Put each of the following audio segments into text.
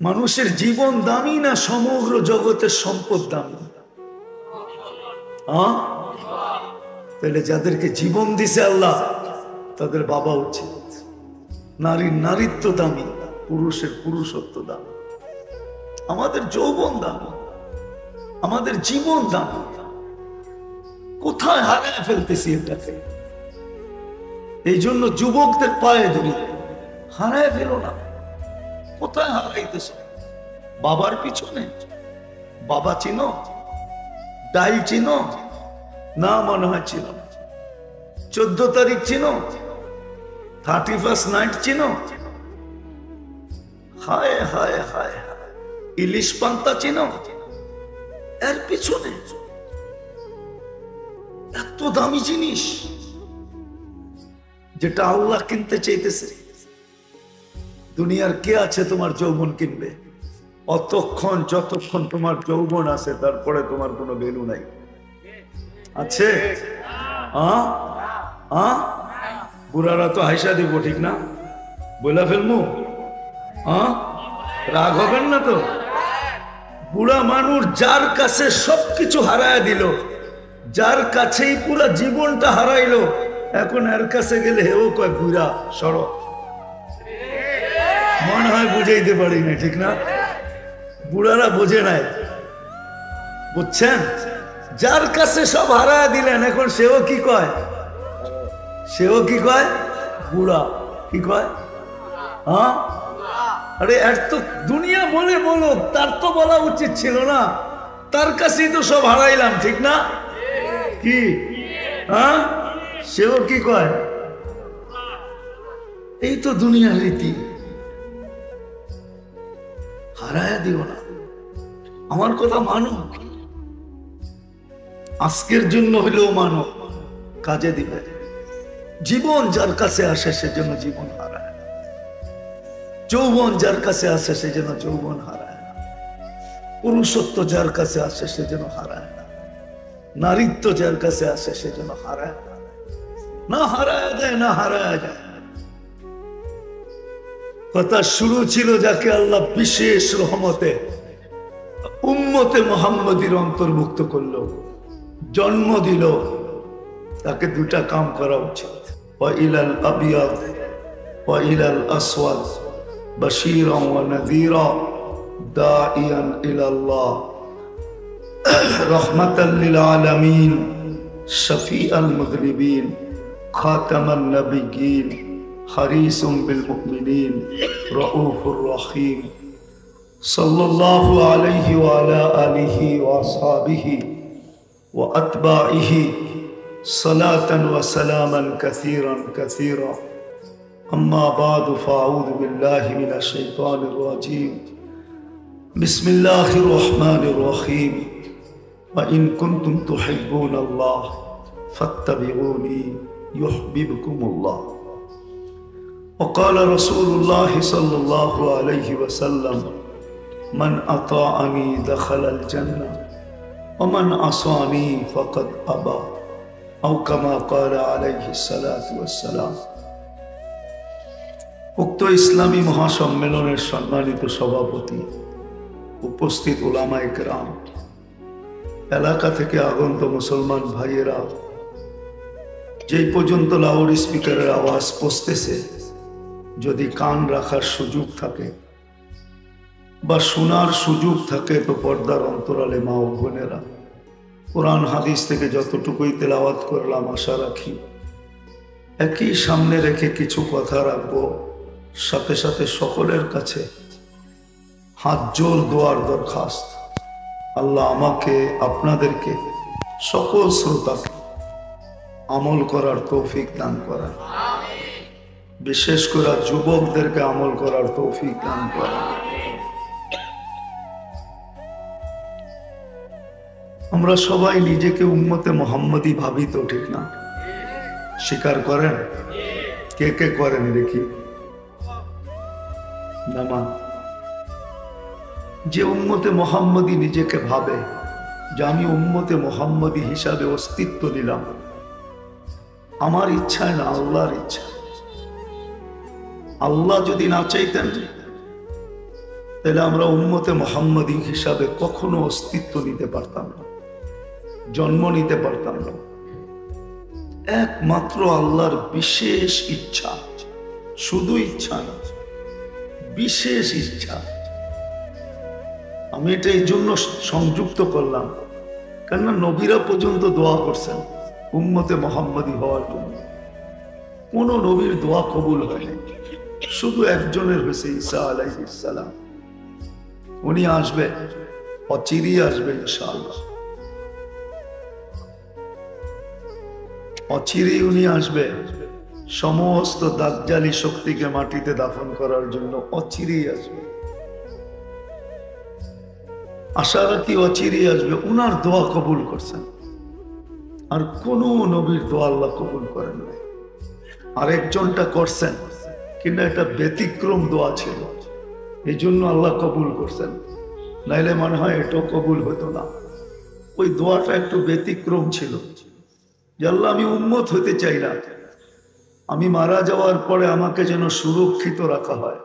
মানুষের জীবন দামি না সমগ্র জগতের সম্পদ দামি? তাহলে যাদেরকে জীবন দিছে আল্লাহ তাদের বাবা উচিত। নারীর নারীত্ব দামি, পুরুষের পুরুষত্ব দামি। আমাদের যৌবন দামি, আমাদের জীবন দামি। কোথায় হারায় ফেলতেছি এটাকে? এই জন্য যুবকদের পায়ে ধরি, হারায় ফেলো না। কোথায় হারাইতেছ? বাবার পিছনে? বাবা চিনো? ডাইল চিনো? না, মনে হয় চিনো। 14 তারিখ চিনো? 31st নাইট চিনো? হায় হায় হায় হায়, ইলিশ পান্তা চিনো? এর পিছনে এত দামি জিনিস যেটা আল্লাহ কিনতে চাইতেছে। দুনিয়ার কে আছে তোমার যৌবন কিনবে? অতক্ষণ যতক্ষণ তোমার যৌবন আছে তারপরে তোমার কোনো ভ্যালু নাই। আছে? বুড়ারা তো হাইসা দিব, ঠিক না? বলে ফেলবো? রাগ হবেন না তো? বুড়া মানুষ যার কাছে সবকিছু হারায় দিল, যার কাছেই পুরো জীবনটা হারাইলো, এখন এর কাছে গেলে হেও কয় বুড়া সড়ক। মনে হয় বুঝাইতে পারি না, ঠিক না? বুড়ারা বোঝে নাই, বুঝছেন? যার কাছে সব হারায় দিলেন, এখন সেও কি কয়? সেও কি কয়? বুড়া। কি কয়? আরে এর তো দুনিয়া বলে বলো, তার তো বলা উচিত ছিল না। তার কাছেই তো সব হারাইলাম, ঠিক না? কি সেও কি কয়? এই তো দুনিয়ার রীতি। হারায়া দিও না, আমার কথা মানো। আজকের জন্য হইলেও মানো, কাজে দিবে। জীবন যার কাছে আসে সেজন্য জীবন হারায় না। যৌবন যার কাছে আসে সেজন্য যৌবন হারায় না। পুরুষত্ব যার কাছে আসে সেজন্য হারায় না। নারীত্ব যার কাছে আসে সেজন্য হারায় না। না হারায় যায়, না হারায় যায়। কথা শুরু ছিল যাকে আল্লাহ বিশেষ রহমতে উম্মতে মুহাম্মদীর অন্তর্ভুক্ত করলো, জন্ম দিল, তাকে দুটা কাম করা উচিত। ওয়া ইলাল আবিয়াদ ওয়া ইলাল আসওয়াদ বাশীরান ওয়া নাযীরা দাঈয়ান ইলাল্লাহ রাহমাতাল লিল আলামিন শাফীআল মুযনিবিন খাতামান নাবিয়্যিন হারিসুম বিল মুমিনিন রাউফুর রহিম সাল্লাল্লাহু আলাইহি ওয়া আলা আলিহি ওয়া আসহাবিহি ওয়া আতবাইহি সালাতান ওয়া সালামান কাসীরান কাসীরা। আম্মা বা'দু ফাআউযু বিল্লাহি মিনাশ শাইতানির রাজীম। বিসমিল্লাহির রহমানির রহিম। ওয়া ইন কুনতুম তুহিব্বুনাল্লাহ ফাত্তাবিউনি ইউহিব্বুকুমুল্লাহ। وقال رسول الله صلى الله عليه وسلم من أطاعني دخل الجنة ومن عصاني فقد أبى أو كما قال عليه الصلاة والسلام। উক্ত ইসলামী মহাসম্মেলনের সম্মানিত সভাপতি, উপস্থিত উলামায়ে কেরাম, এলাকা থেকে আগত মুসলমান ভাইয়েরা, যেই পর্যন্ত লাউড স্পিকারের আওয়াজ পৌঁছতেছে, যদি কান রাখার সুযোগ থাকে বা শোনার সুযোগ থাকে তো পর্দার অন্তরালে মা ও বোনেরা, কোরআন হাদিস থেকে যতটুকুই তেলাওয়াত করলাম আশা রাখি একই সামনে রেখে কিছু কথা রাখবো। সাথে সাথে সকলের কাছে হাত জোর দোয়ার দরখাস্ত, আল্লাহ আমাকে, আপনাদেরকে, সকল শ্রোতাকে আমল করার তৌফিক দান করেন। বিশেষ করে যুবকদেরকে আমল করার তৌফিক দান করেন। আমরা সবাই নিজেকে উম্মতে মুহাম্মদী ভাবি তো, ঠিক না? স্বীকার করেন? কে কে করেন দেখি? নামান। যে উম্মতে মুহাম্মদী নিজেকে ভাবে যে আমি উম্মতে মুহাম্মদী হিসাবে অস্তিত্ব দিলাম, আমার ইচ্ছায় না, আল্লাহর ইচ্ছা। আল্লাহ যদি না চাইতেন তাহলে আমরা উম্মতে মুহাম্মদী হিসাবে কখনো অস্তিত্ব নিতে পারতাম না, জন্ম নিতে পারতাম না। একমাত্র আল্লাহর বিশেষ ইচ্ছা, শুধু ইচ্ছা না, বিশেষ ইচ্ছা। আমি এটা এই জন্য সংযুক্ত করলাম, কেননা নবীরা পর্যন্ত দোয়া করছেন উম্মতে মুহাম্মদী হওয়ার জন্য। কোন নবীর দোয়া কবুল হয়নি, শুধু একজনের হয়েছে, ঈসা আলাইহিস সালাম। উনি আসবে, অচিরেই আসবে ইনশাআল্লাহ, অচিরেই উনি আসবে সমস্ত দাজ্জালি শক্তিকে মাটিতে দাফন করার জন্য, অচিরেই আসবে। আশা রাখি অচিরেই আসবে। উনার দোয়া কবুল করছেন, আর কোন নবীর দোয়া আল্লাহ কবুল করেন নাই। আরেকজনটা করছেন, কিন্তু এটা ব্যতিক্রম দোয়া ছিল, এই জন্য আল্লাহ কবুল করছেন, নাইলে মনে হয় এটাও কবুল হতো না। ওই দোয়াটা একটু ব্যতিক্রম ছিল, যে আল্লাহ আমি উম্মত হতে চাই না, আমি মারা যাওয়ার পরে আমাকে যেন সুরক্ষিত রাখা হয়।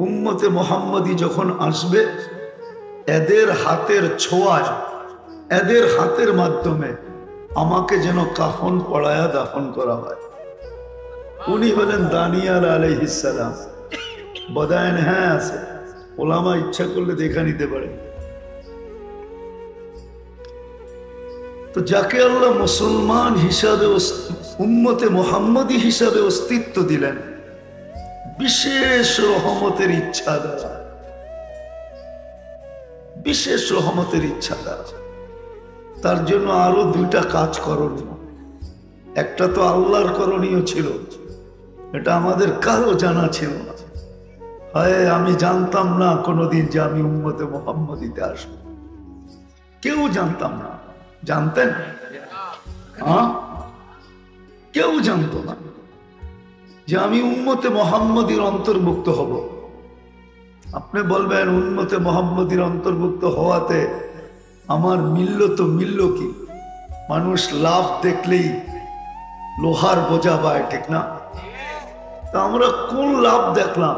উম্মতে মুহাম্মদী যখন আসবে, এদের হাতের ছোঁয়ায়, এদের হাতের মাধ্যমে আমাকে যেন কাফন পড়ায়া দাফন করা হয়। উনি হলেন দানিয়াল আলাইহিস সালাম। বদায়ন হ্যাঁ আছে, ওলামা ইচ্ছা করলে দেখা নিতে পারে। তো যাকে আল্লাহ মুসলমান হিসাবে, উম্মতে মুহাম্মদী হিসাবে অস্তিত্ব দিলেন বিশেষ রহমতের ইচ্ছা দ্বারা, বিশেষ রহমতের ইচ্ছা দ্বারা। তার জন্য আরো দুইটা কাজ করণীয়। একটা তো আল্লাহর করণীয় ছিল, এটা আমাদের কারো জানা ছিল না। হায়, আমি জানতাম না কোনোদিন যে আমি উম্মতে মুহাম্মদীতে আসবো, কেউ জানতাম না। জানতেন? কেউ জানতো না যে আমি উম্মতে মুহাম্মদীর অন্তর্ভুক্ত হব। আপনি বলবেন উম্মতে মুহাম্মদীর অন্তর্ভুক্ত হওয়াতে আমার মিলল কি? মানুষ লাভ দেখলেই লোহার বোঝা পায়, ঠিক না? তা আমরা কোন লাভ দেখলাম?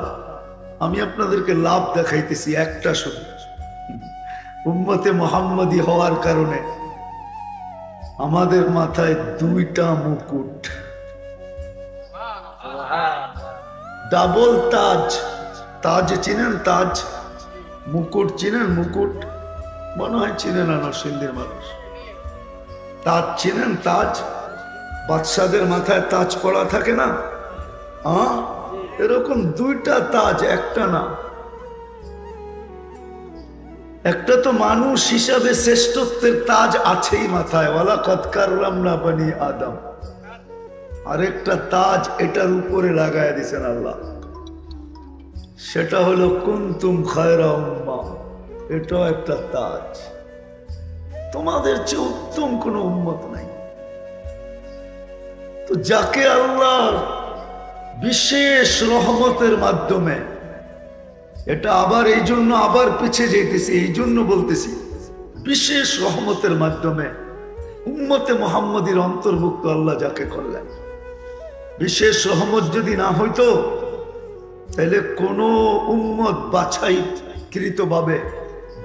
আমি আপনাদেরকে লাভ দেখাইতেছি একটা শুধু। উম্মতে মুহাম্মদী হওয়ার কারণে আমাদের মাথায় দুইটা মুকুট, ডাবল তাজ। তাজ চিনেন? তাজ, মুকুট চিনেন? মুকুট মনে হয় চিনেন না নরসিংদীর মানুষ। তাজ চিনেন? তাজ, বাদশাদের মাথায় তাজ পড়া থাকে না? এরকম দুইটা তাজ, একটা না। একটা তো মানুষ হিসাবে শ্রেষ্ঠত্বের তাজ আছেই মাথায়, ওয়ালাকাদ কাররামনা বনি আদম। আরেকটা তাজ এটার উপরে লাগায় দিয়েছেন আল্লাহ, সেটা হলো কুনতুম খায়রা উম্মাহ। এটাও একটা তাজ। তোমাদের চেয়ে উত্তম কোন উম্মত নাই। তো যাকে আল্লাহ বিশেষ রহমতের মাধ্যমে, এটা আবার এই জন্য আবার পিছিয়ে যেতেছি, এই জন্য বলতেছি বিশেষ রহমতের মাধ্যমে উম্মতে মুহাম্মদীর অন্তর্ভুক্ত আল্লাহ যাকে করলেন। বিশেষ রহমত যদি না হইতো, তাহলে কোন উম্মত বাছাইকৃত ভাবে,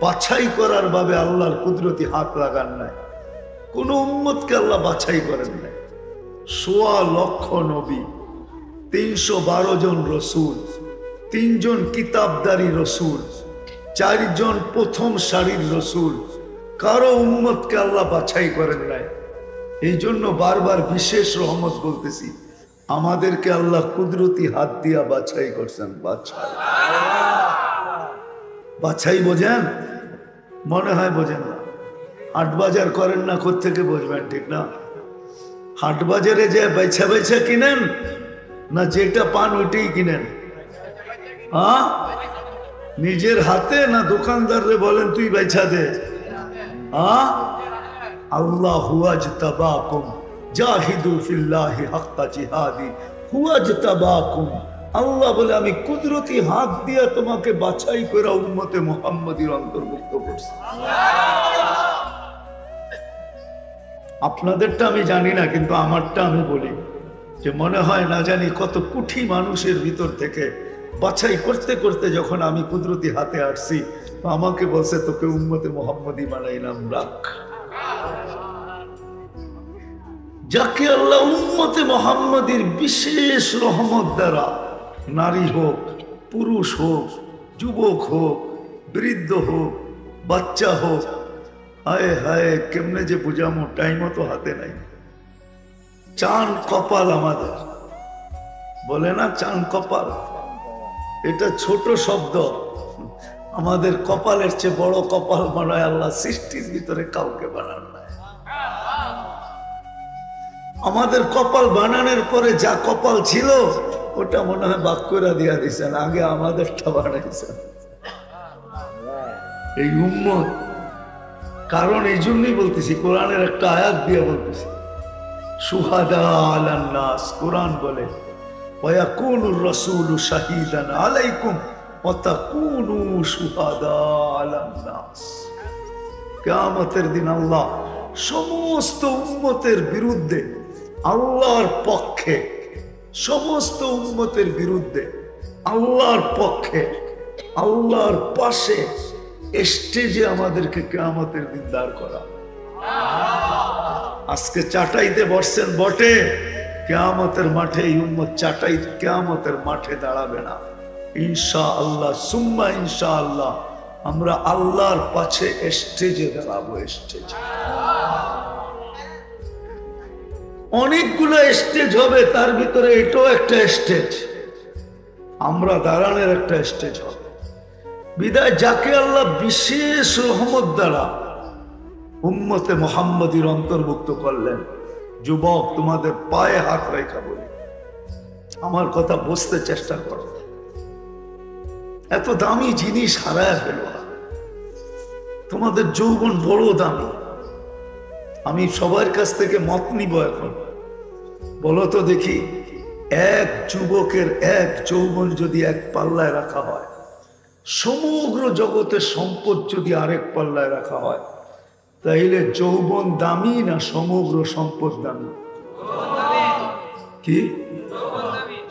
বাছাই করার ভাবে আল্লাহর কুদরতি হাত লাগান নাই। কোন উম্মতকে আল্লাহ বাছাই করেন নাই। ১৬ লক্ষ নবী, ৩১২ জন রসুল, ৩ জন কিতাবদারি রসুল, ৪ জন প্রথম সারির রসুল, কারো উম্মতকে আল্লাহ বাছাই করেন নাই। এই জন্য বারবার বিশেষ রহমত বলতেছি, আমাদেরকে আল্লাহ কুদরতি হাত দিয়া বাছাই করছেন। বাছাই বোঝেন? মনে হয় বোঝেন না। হাট বাজার করেন না, কোত্থেকে বুঝবেন, ঠিক না? হাট বাজারে যে বেছা বেছা কিনেন, না যেটা পান ওইটাই কিনেন? নিজের হাতে, না দোকানদাররে বলেন তুই বেছা দে? আল্লাহু আজতাবাকুম জাহিদু ফিল্লাহি হাক্কা জিহাদি হুয়া আজতাবাকুম। আল্লাহ বলে আমি কুদরতি হাত দিয়া তোমাকে বাছাই করে উম্মতে মুহাম্মদীর অন্তর্ভুক্ত করছি। আপনাদেরটা আমি জানি না, কিন্তু আমারটা আমি বলি, যে মনে হয় না জানি কত কোটি মানুষের ভিতর থেকে বাছাই করতে করতে যখন আমি কুদরতি হাতে আসছি, তো আমাকে বলছে তোকে উম্মতে মুহাম্মদী বানাইলাম, রাখ। যাকে আল্লাহ উম্মতে মুহাম্মদীর বিশেষ রহমত দ্বারা, নারী হোক, পুরুষ হোক, যুবক হোক, বৃদ্ধ হোক, বাচ্চা হোক, হায় হায় কেমনে যে বুঝামো, টাইমও তো হাতে নাই। চান কপাল আমাদের, বলে না চান কপাল, এটা ছোট শব্দ। আমাদের কপালের চেয়ে বড় কপাল বানায় আল্লাহ সৃষ্টির ভিতরে কাউকে বানান না। আমাদের কপাল বানানোর পরে যা কপাল ছিল ওটা মনে হয় বাক করে দিয়া দিছেন, আগে আমাদেরটা বানাইছেন এই উম্মত। কারণ এই জন্যই বলতেছি, কোরআনের একটা আয়াত দিয়ে বলতেছি, শুহাদা আলান নাস, কোরআন বলে ওয়ায়াকুনুর রাসূলু শাহীদান আলাইকুম ওয়া তাকুনু শুহাদা আলান নাস। কিয়ামতের দিন আল্লাহ সমস্ত উম্মতের বিরুদ্ধে, আল্লাহর পক্ষে, সমস্ত উম্মতের বিরুদ্ধে আল্লাহর পক্ষে, আল্লাহর পাশে স্টেজে আমাদেরকে কিয়ামতের দিন দাঁড় করা। আজকে চাটাইতে বসছেন বটে, কিয়ামতের মাঠে এই উম্মত চাটাই কিয়ামতের মাঠে দাঁড়াবে না ইনশাআল্লাহ, সুম্মা ইনশাআল্লাহ। আমরা আল্লাহর পাশে স্টেজে দাঁড়াবো। স্টেজে অনেকগুলো স্টেজ হবে, তার ভিতরে এটাও একটা স্টেজ, আমরা দাঁড়ানোর একটা স্টেজ হবে। বিদায় যাকে আল্লাহ বিশেষ রহমত দ্বারা উম্মতে মুহাম্মদীর অন্তর্ভুক্ত করলেন, যুবক তোমাদের পায়ে হাত রেখা বলি, আমার কথা বুঝতে চেষ্টা করো। এত দামি জিনিস হারায় ফেলো না, তোমাদের যৌবন বড় দামি। আমি সবার কাছ থেকে মত নিব এখন। বলো তো দেখি, এক যুবকের এক যৌবন যদি এক পাল্লায় রাখা হয়, সমগ্র জগতের সম্পদ যদি আরেক পাল্লায় রাখা হয়, তাইলে যৌবন দামি না সমগ্র সম্পদ দামি? কি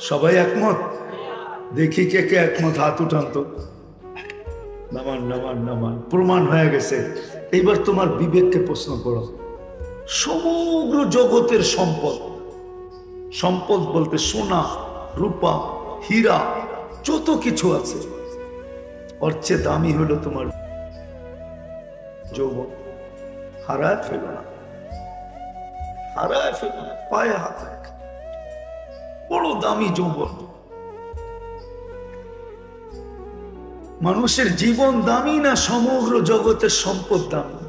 সবাই একমত? দেখি কে কে একমত, হাত উঠান তো। নামান নামান নামান, প্রমাণ হয়ে গেছে। এইবার তোমার বিবেককে প্রশ্ন করো, সমগ্র জগতের সম্পদ, সম্পদ বলতে সোনা, রূপা, হীরা, যত কিছু আছে, ওর চেয়ে দামি হলো তোমার যৌবন। হারায় ফেলো না, হারায় ফেলো না, পায়ে হাত রাখে। বড় দামি যৌবন। মানুষের জীবন দামি না সমগ্র জগতের সম্পদ দামি?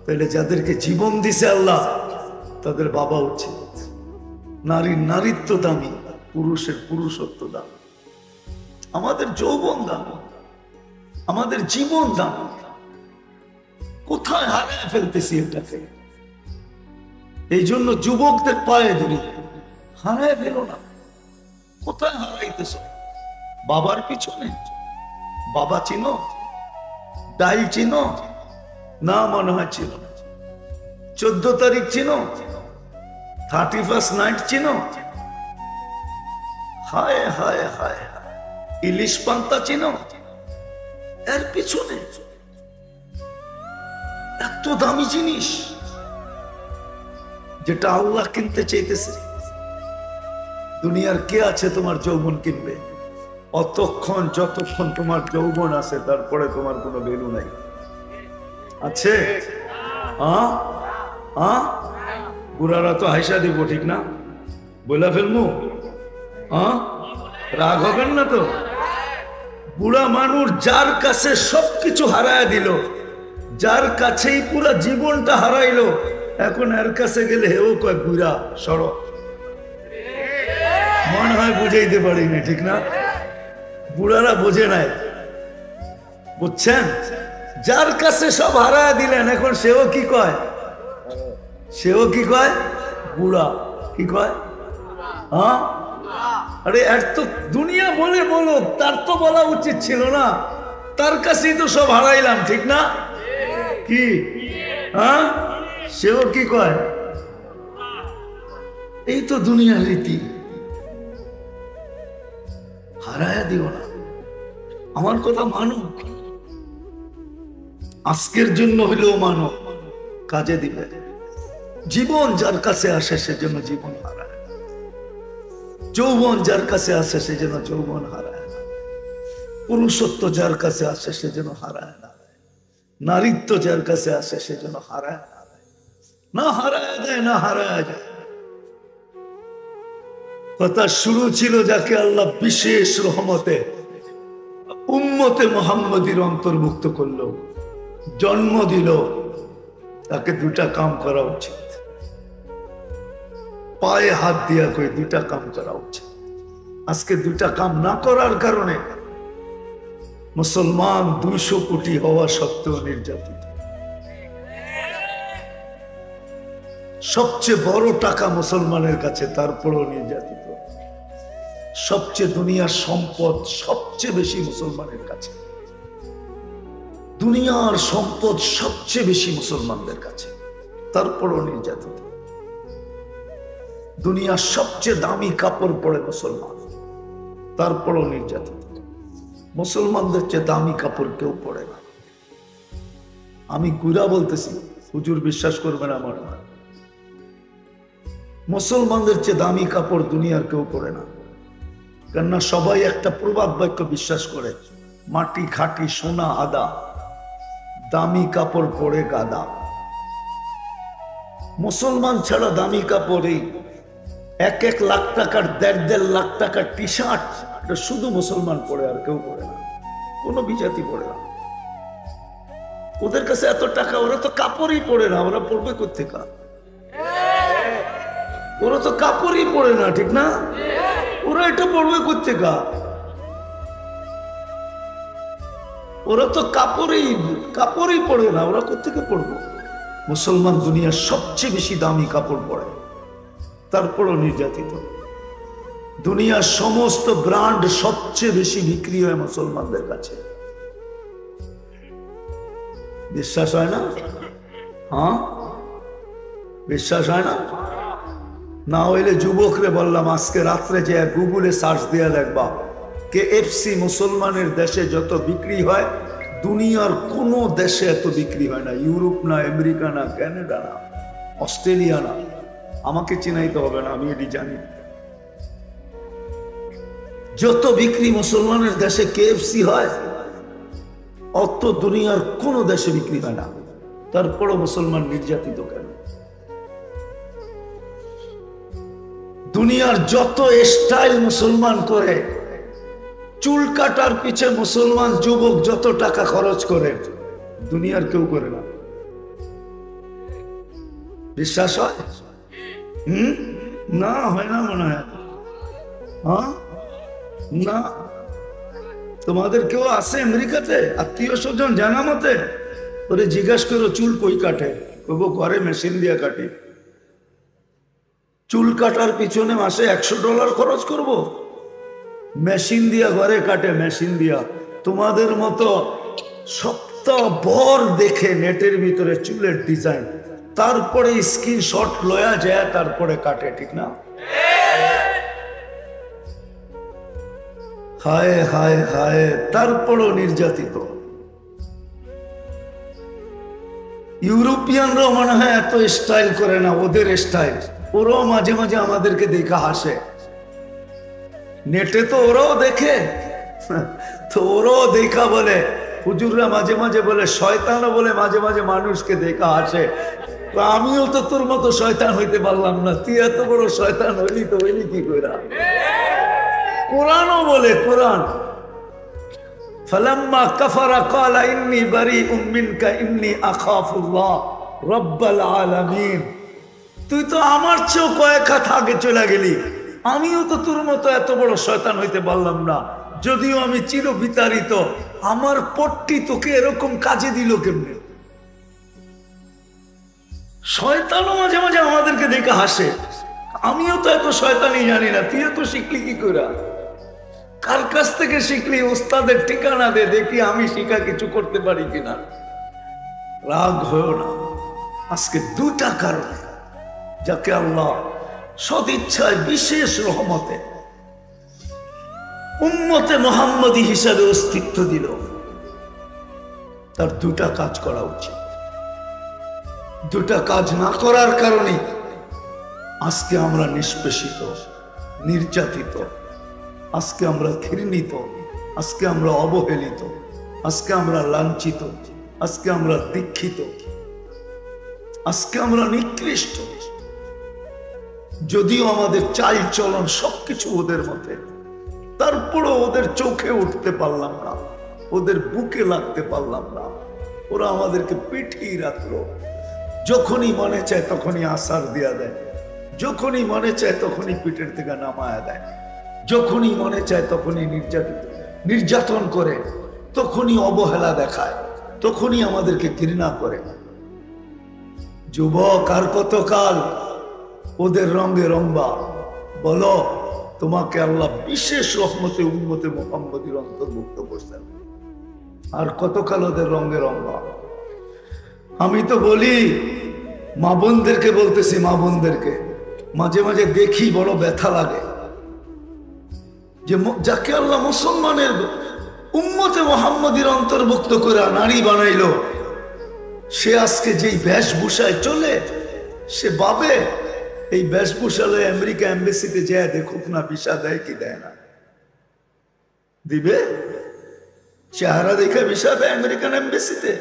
তাহলে যাদেরকে জীবন দিছে আল্লাহ, তাদের বাবা উচিত। নারীর নারীত্ব দামি, পুরুষের পুরুষত্ব দামি। আমাদের যৌবন দামি, আমাদের জীবন দামি। কোথায় হারায় ফেলতেছি এটাকে? এই জন্য যুবকদের পায়ে ধরি, হারায় ফেলো না। কোথায় হারাইতেছ? বাবার পিছনে? বাবা চিনো? ডাইল চিনো? না মনে হয় চিনো। 14 তারিখ চিনো? 31st নাইট চিনো? হায় হায় হায় হায়, ইলিশ পান্তা চিনো? এর পিছনে এত দামি জিনিস যেটা আল্লাহ কিনতে চাইতেছে। দুনিয়ার কে আছে তোমার যৌবন কিনবে? অতক্ষণ যতক্ষণ তোমার যৌবন আছে, তারপরে তোমার কোনো ভ্যালু নাই। আছে? বুড়ারা তো হাইসা দিব, ঠিক না? বলে ফেলবো? রাগ হবেন না তো? বুড়া মানুষ যার কাছে সবকিছু হারায় দিল, যার কাছেই পুরো জীবনটা হারাইলো, এখন এর কাছে গেলে হেও কয় বুড়া সরো। মনে হয় বুঝাইতে পারি না, ঠিক না? বুড়ারা বোঝে নাই, বুঝছেন? যার কাছে সব হারায় দিলেন, এখন সেও কি কয়? সেও কি কয়? বুড়া। কি কয়? আরে এর তো দুনিয়া বলে বলো, তার তো বলা উচিত ছিল না। তার কাছেই তো সব হারাইলাম, ঠিক না? কি সেও কি কয়? এই তো দুনিয়ার রীতি। হারায়া দিও না। আমার কথা মানো, আজকের জন্য হইলেও মানো, কাজে দিবে। জীবন যার কাছে আসে সেজন্য জীবন হারায় না, যৌবন যার কাছে আসে সেজন্য যৌবন হারায় না, পুরুষত্ব যার কাছে আসে সেজন্য হারায় না, নারীত্ব যার কাছে আসে সেজন্য হারায় না, না হারায় দেয় না হারায় যায়। কথা শুরু ছিল যাকে আল্লাহ বিশেষ রহমতে উম্মতে মুহাম্মদীর অন্তর্ভুক্ত করলো, জন্ম দিল, তাকে দুটা কাম করা উচিত। পায়ে হাত দিয়া কই দুটা কাম করা উচিত। আজকে দুটা কাম না করার কারণে মুসলমান 200 কোটি হওয়া সত্ত্বেও নির্যাতিত। সবচেয়ে বড় টাকা মুসলমানের কাছে, তারপরেও নির্যাতিত। সবচেয়ে দুনিয়ার সম্পদ সবচেয়ে বেশি মুসলমানের কাছে, দুনিয়ার সম্পদ সবচেয়ে বেশি মুসলমানদের কাছে, তারপরেও নির্যাতিত। দুনিয়ার সবচেয়ে দামি কাপড় পরে মুসলমান, তারপরেও নির্যাতিত। মুসলমানদের চেয়ে দামি কাপড় কেউ পরে না। আমি গুরা বলতেছি, হুজুর বিশ্বাস করবেন আমার, মুসলমানদের চেয়ে দামি কাপড় দুনিয়ার কেউ পরে না। কেননা সবাই একটা প্রবাদ বাক্য বিশ্বাস করে, মাটি খাঁটি সোনা আদা, দামি কাপড় পরে গাদা। মুসলমান ছাড়া দামি কাপড়, 1-1 লাখ টাকার 1.5 লাখ টাকার টি শার্ট, এটা শুধু মুসলমান পরে, আর কেউ পরে না, কোনো বিজাতি পরে না। ওদের কাছে এত টাকা, ওরা তো কাপড়ই পরে না, ওরা পড়বে কোত্থেকে? ওরা তো কাপড়ই পরে না, ঠিক না? ওরা এটা পড়বে কোত্থেকে? ওরা তো কাপড়ই পরে না, ওরা কোত্থেকে পড়বে? মুসলমান দুনিয়ার সবচেয়ে বেশি দামি কাপড় পরে, তারপরও নির্যাতিত। দুনিয়ার সমস্ত ব্র্যান্ড সবচেয়ে বেশি বিক্রি হয় মুসলমানদের কাছে। বিশ্বাস হয় না? হ্যাঁ, বিশ্বাস হয় না? না হইলে যুবকরে বললাম, আজকে রাত্রে যে গুগলে সার্চ দিয়ে দেখবা, KFC মুসলমানের দেশে যত বিক্রি হয়, দুনিয়ার কোন দেশে এত বিক্রি হয় না। ইউরোপ না, আমেরিকা না, কানাডা না, অস্ট্রেলিয়া না, আমাকে চিনাইতে হবে না, আমি এটি জানি। যত বিক্রি মুসলমানের দেশে KFC হয়, অত দুনিয়ার কোন দেশে বিক্রি হয় না। তারপরও মুসলমান নির্যাতিত কেন? দুনিয়ার যত স্টাইল মুসলমান করে, চুল কাটার পিছে মুসলমান যুবক যত টাকা খরচ করে, দুনিয়ার কেউ করে না। বিশ্বাস হয়? না, হয় না মনে হয়। হ্যাঁ, না। তোমাদের কেউ আছে আমেরিকাতে আত্মীয় স্বজন জানা মতে? ওরে জিজ্ঞাসা করো চুল কই কাটে, ঘরে মেশিন দিয়ে কাটে। চুল কাটার পিছনে মাসে $100 খরচ করব? মেশিন দিয়া ঘরে কাটে, মেশিন দিয়া। তোমাদের মতো সপ্তাহ ভর দেখে নেটের ভিতরে চুলের ডিজাইন, তারপরে স্ক্রিনশট লয়া যায়, তারপরে কাটে, ঠিক না? হায় হায় হায়, তারপরও নির্যাতিত। ইউরোপিয়ানরাও মনে হয় এত স্টাইল করে না, ওদের স্টাইল। ওরাও মাঝে মাঝে আমাদেরকে দেখা হাসে, নেটে তো ওরাও দেখে, তো ওরাও দেখা বলে, হুজুররা মাঝে মাঝে বলে, শয়তানও বলে মাঝে মাঝে মানুষকে দেখা হাসে। আমিও তো তোর মতো শয়তান হইতে পারলাম না, তুই এত বড় শয়তান হইলি তো হইলি কি করে? কোরআনও বলে, কোরআন ফালাম্মা কাফারা ক্বালা ইন্নী বারীউম মিনকা ইন্নী আখাফুল্লাহ রাব্বাল আলামিন। তুই তো আমার চেয়েও কয়েক হাত আগে চলে গেলি, আমিও তো তোর মতো এত বড় শয়তান হইতে পারলাম না, যদিও আমি চির বিতাড়িত। আমার পট্টি তোকে এরকম কাজে দিল কেমনে? শয়তানও মাঝে মাঝে আমাদেরকে দেখে হাসে। আমিও তো এত শয়তানি জানি না, তুই তো শিখলি কি করে? কার কাছ থেকে শিখলি? ওস্তাদের ঠিকানা দে, দেখি আমি শিখা কিছু করতে পারি কিনা। রাগ হয়েও না। আজকে দুটা কারণ যাকে আল্লাহ সদিচ্ছায় বিশেষ রহমতে উম্মতে মুহাম্মদী হিসাবে অস্তিত্ব দিল, তার দুটা কাজ করা উচিত। দুটা কাজ না করার কারণে আজকে আমরা নিষ্পেষিত, নির্যাতিত, আজকে আমরা ঘৃণিত, আজকে আমরা অবহেলিত, আজকে আমরা লাঞ্ছিত, আজকে আমরা দীক্ষিত, আজকে আমরা নিকৃষ্ট। যদিও আমাদের চাল চলন সবকিছু ওদের মধ্যে, তারপরও ওদের চোখে উঠতে পারলাম না, ওদের বুকে লাগতে পারলাম না। ওরা আমাদেরকে পিঠিয়ে রাখলো। যখনই মনে চায় তখনই আসার দেয়া দেয়, যখনই মনে চায় তখনই পিঠের থেকে নামায়া দেয়, যখনই মনে চায় তখনই নির্যাতন করে, তখনই অবহেলা দেখায়, তখনই আমাদেরকে ঘৃণা করে। যুবক, আর কতকাল ওদের রঙে রংবা? বলো, তোমাকে আল্লাহ বিশেষ রহমতে উম্মতে মুহাম্মদীর অন্তর্ভুক্ত করছেন, আর কতকাল ওদের রঙে রংবা? আমি তো বলি, মা বোনদেরকে বলতেছি, মা বোনদেরকে মাঝে মাঝে দেখি বড় ব্যথা লাগে যে যাকে আল্লাহ মুসলমানের উম্মতে মুহাম্মদীর অন্তর্ভুক্ত করে নারী বানাইলো, সে আজকে যেই বেশভূষায় চলে, সে ভাবে এই বেশভূষালে আমেরিকা এম্বাসিতে যায় দেখুক না ভিসা দেয় কি দেয় না। দিবে? চেহারা দেখে ভিসা দেয় আমেরিকান এম্বাসিতে?